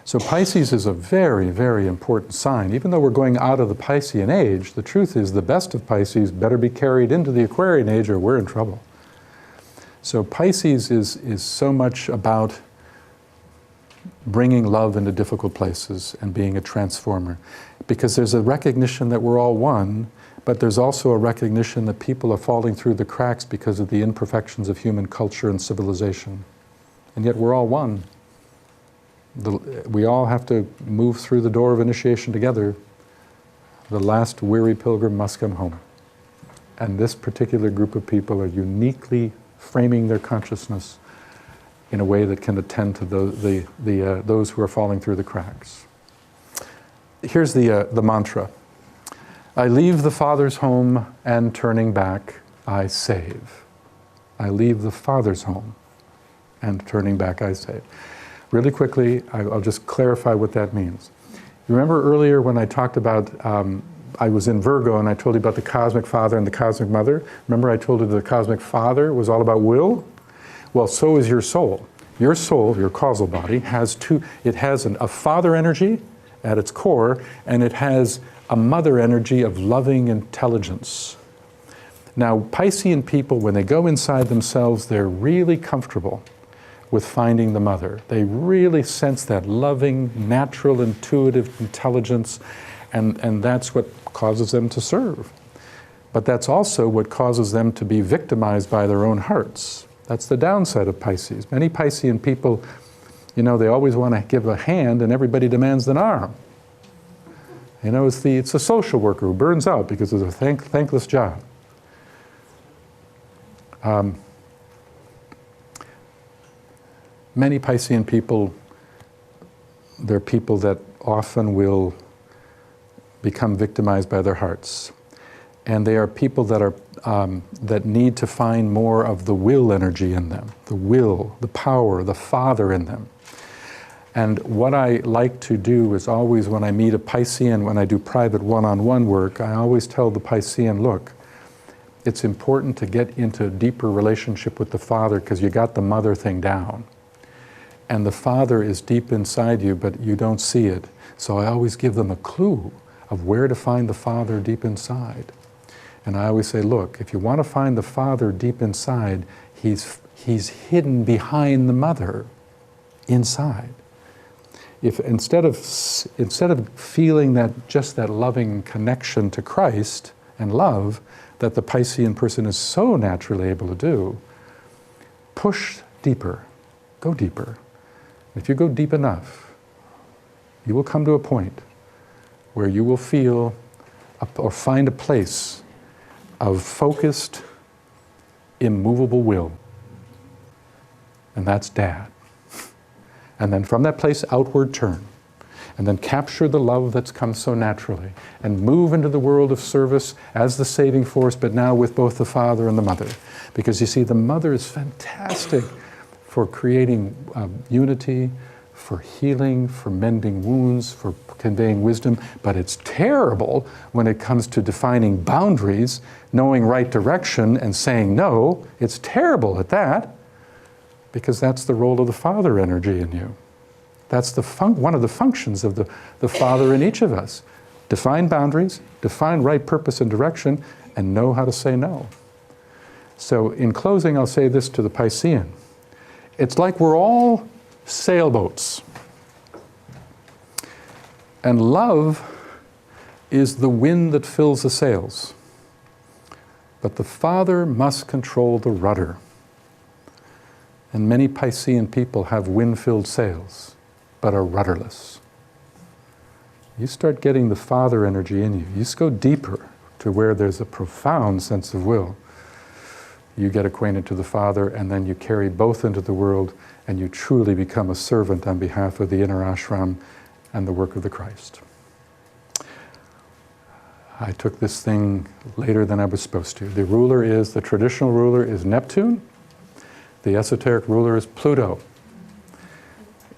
So Pisces is a very, very important sign. Even though we're going out of the Piscean age, the truth is the best of Pisces better be carried into the Aquarian age or we're in trouble. So Pisces is so much about bringing love into difficult places and being a transformer. Because there's a recognition that we're all one, but there's also a recognition that people are falling through the cracks because of the imperfections of human culture and civilization. And yet we're all one. We all have to move through the door of initiation together. The last weary pilgrim must come home. And this particular group of people are uniquely framing their consciousness in a way that can attend to those who are falling through the cracks. Here's the mantra. I leave the Father's home, and turning back, I save. I leave the Father's home, and turning back, I save. Really quickly, I'll just clarify what that means. You remember earlier when I talked about, I was in Virgo and I told you about the cosmic father and the cosmic mother? Remember I told you the cosmic father was all about will? Well, so is your soul. Your soul, your causal body, has it has a father energy at its core, and it has a mother energy of loving intelligence. Now, Piscean people, when they go inside themselves, they're really comfortable with finding the mother. They really sense that loving, natural, intuitive intelligence, and that's what causes them to serve. But that's also what causes them to be victimized by their own hearts. That's the downside of Pisces. Many Piscean people, you know, they always want to give a hand and everybody demands an arm. You know, it's a social worker who burns out because it's a thankless job. Many Piscean people, they're people that often will become victimized by their hearts. And they are people that that need to find more of the will energy in them, the will, the power, the father in them. And what I like to do is always when I meet a Piscean, when I do private one-on-one work, I always tell the Piscean, look, it's important to get into a deeper relationship with the father because you got the mother thing down. And the father is deep inside you, but you don't see it. So I always give them a clue of where to find the father deep inside. And I always say, look, if you want to find the father deep inside, he's hidden behind the mother inside. If instead of feeling that just that loving connection to Christ and love that the Piscean person is so naturally able to do, push deeper, go deeper. If you go deep enough, you will come to a point where you will feel or find a place of focused, immovable will. And that's Dad. And then from that place, outward turn. And then capture the love that's come so naturally. And move into the world of service as the saving force, but now with both the father and the mother. Because you see, the mother is fantastic for creating unity, for healing, for mending wounds, for conveying wisdom, but it's terrible when it comes to defining boundaries, knowing right direction, and saying no. It's terrible at that, because that's the role of the father energy in you. That's one of the functions of the father in each of us. Define boundaries, define right purpose and direction, and know how to say no. So in closing, I'll say this to the Piscean. It's like we're all sailboats. And love is the wind that fills the sails. But the father must control the rudder. And many Piscean people have wind-filled sails, but are rudderless. You start getting the father energy in you. You just go deeper to where there's a profound sense of will. You get acquainted to the Father, and then you carry both into the world, and you truly become a servant on behalf of the inner ashram and the work of the Christ. I took this thing later than I was supposed to. The traditional ruler is Neptune. The esoteric ruler is Pluto.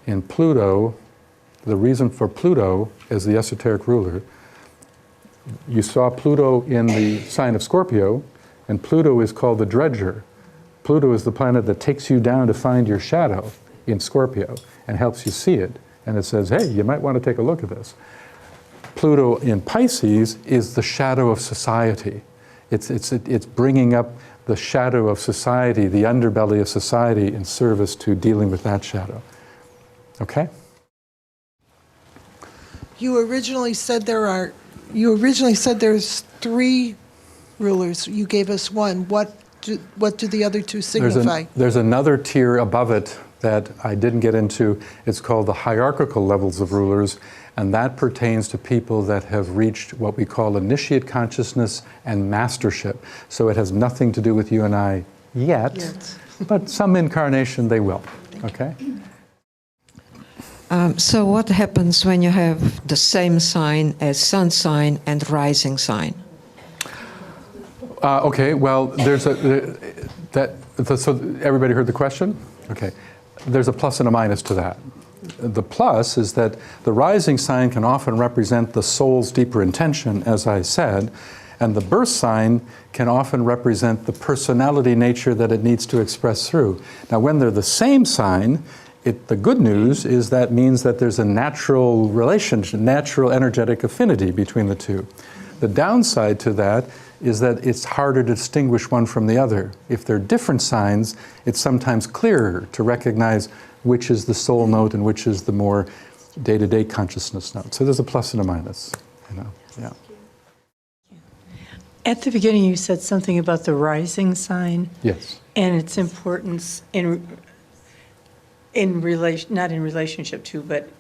In Pluto, the reason for Pluto as the esoteric ruler, you saw Pluto in the sign of Scorpio, and Pluto is called the dredger. Pluto is the planet that takes you down to find your shadow in Scorpio and helps you see it and it says, hey, you might want to take a look at this. Pluto in Pisces is the shadow of society. It's bringing up the shadow of society, the underbelly of society, in service to dealing with that shadow. Okay? You originally said there's 3 rulers. You gave us one. What do the other 2 signify? There's another tier above it that I didn't get into. It's called the hierarchical levels of rulers, and that pertains to people that have reached what we call initiate consciousness and mastership. So it has nothing to do with you and I yet. But some incarnation they will. Okay? So what happens when you have the same sign as sun sign and rising sign? Okay, well, so everybody heard the question? Okay. There's a plus and a minus to that. The plus is that the rising sign can often represent the soul's deeper intention, as I said, and the birth sign can often represent the personality nature that it needs to express through. Now, when they're the same sign, the good news is that means that there's a natural relationship, natural energetic affinity between the two. The downside to that is that it's harder to distinguish one from the other. If they're different signs, it's sometimes clearer to recognize which is the soul note and which is the more day-to-day consciousness note. So there's a plus and a minus, you know. Yeah. At the beginning, you said something about the rising sign. Yes. And its importance in relation, not in relationship to, but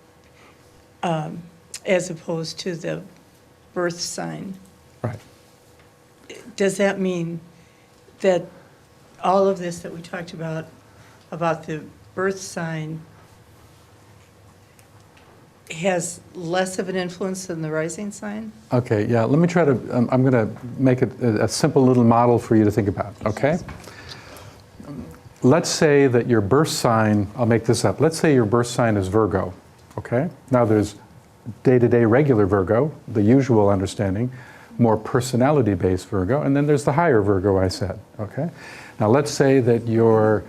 as opposed to the birth sign. Right. Does that mean that all of this that we talked about the birth sign, has less of an influence than the rising sign? Okay, yeah, let me try to, I'm going to make it a simple little model for you to think about, okay? Let's say that your birth sign, I'll make this up, let's say your birth sign is Virgo, okay? Now there's day-to-day regular Virgo, the usual understanding, more personality-based Virgo, and then there's the higher Virgo I said, okay? Now let's say that your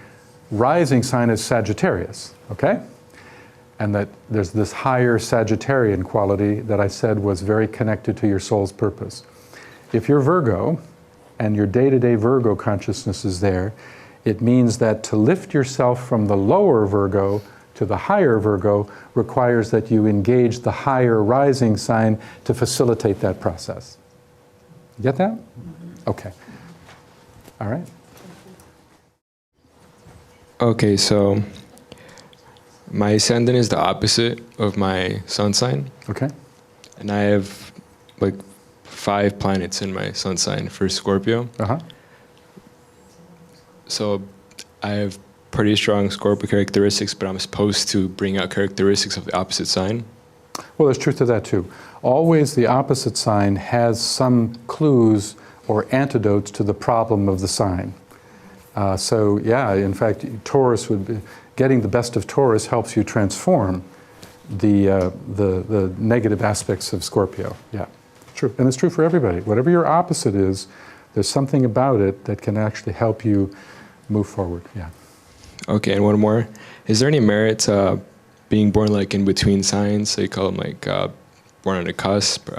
rising sign is Sagittarius, okay? And that there's this higher Sagittarian quality that I said was very connected to your soul's purpose. If you're Virgo, and your day-to-day Virgo consciousness is there, it means that to lift yourself from the lower Virgo to the higher Virgo requires that you engage the higher rising sign to facilitate that process. Get that? Okay. All right. Okay, so my ascendant is the opposite of my sun sign. Okay. And I have like 5 planets in my sun sign for Scorpio. Uh-huh. So I have pretty strong Scorpio characteristics, but I'm supposed to bring out characteristics of the opposite sign. Well, there's truth to that too. Always the opposite sign has some clues or antidotes to the problem of the sign. So yeah, in fact, Taurus would be, getting the best of Taurus helps you transform the negative aspects of Scorpio. Yeah, true. And it's true for everybody. Whatever your opposite is, there's something about it that can actually help you move forward. Yeah. Okay, and one more. Is there any merit to being born like in between signs? So you call them like born on a cusp,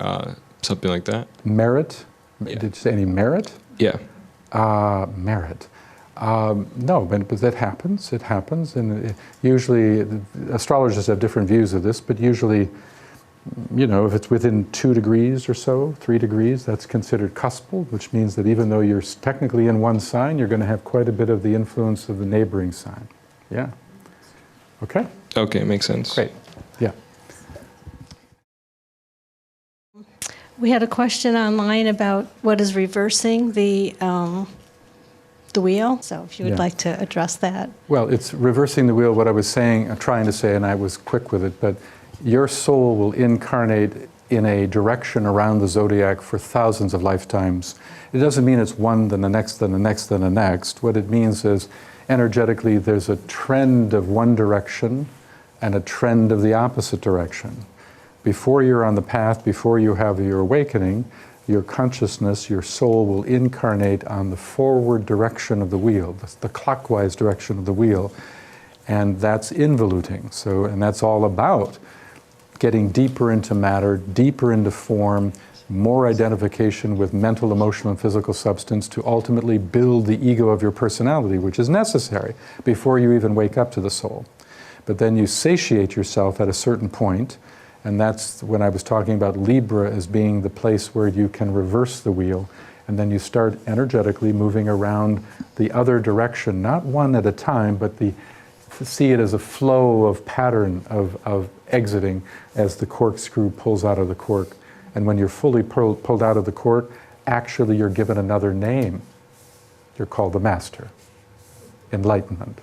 something like that? Merit? Yeah. Did you say any merit? Yeah. Merit. No, but that happens. It happens, and usually astrologers have different views of this. But usually, you know, if it's within 2 degrees or so, 3 degrees, that's considered cuspal, which means that even though you're technically in one sign, you're going to have quite a bit of the influence of the neighboring sign. Yeah. Okay. Okay, makes sense. Great. Yeah. We had a question online about what is reversing the wheel. So if you would Yeah. like to address that. Well, it's reversing the wheel, what I was saying, trying to say, and I was quick with it, but your soul will incarnate in a direction around the zodiac for thousands of lifetimes. It doesn't mean it's one, then the next, then the next, then the next. What it means is, energetically, there's a trend of one direction and a trend of the opposite direction. Before you're on the path, before you have your awakening, your consciousness, your soul will incarnate on the forward direction of the wheel, the clockwise direction of the wheel. And that's involuting. So, and that's all about getting deeper into matter, deeper into form, more identification with mental, emotional, and physical substance to ultimately build the ego of your personality, which is necessary before you even wake up to the soul. But then you satiate yourself at a certain point, and that's when I was talking about Libra as being the place where you can reverse the wheel, and then you start energetically moving around the other direction, not one at a time, but see it as a flow of pattern of exiting as the corkscrew pulls out of the cork. And when you're fully pulled out of the cork, actually you're given another name. You're called the Master. Enlightenment.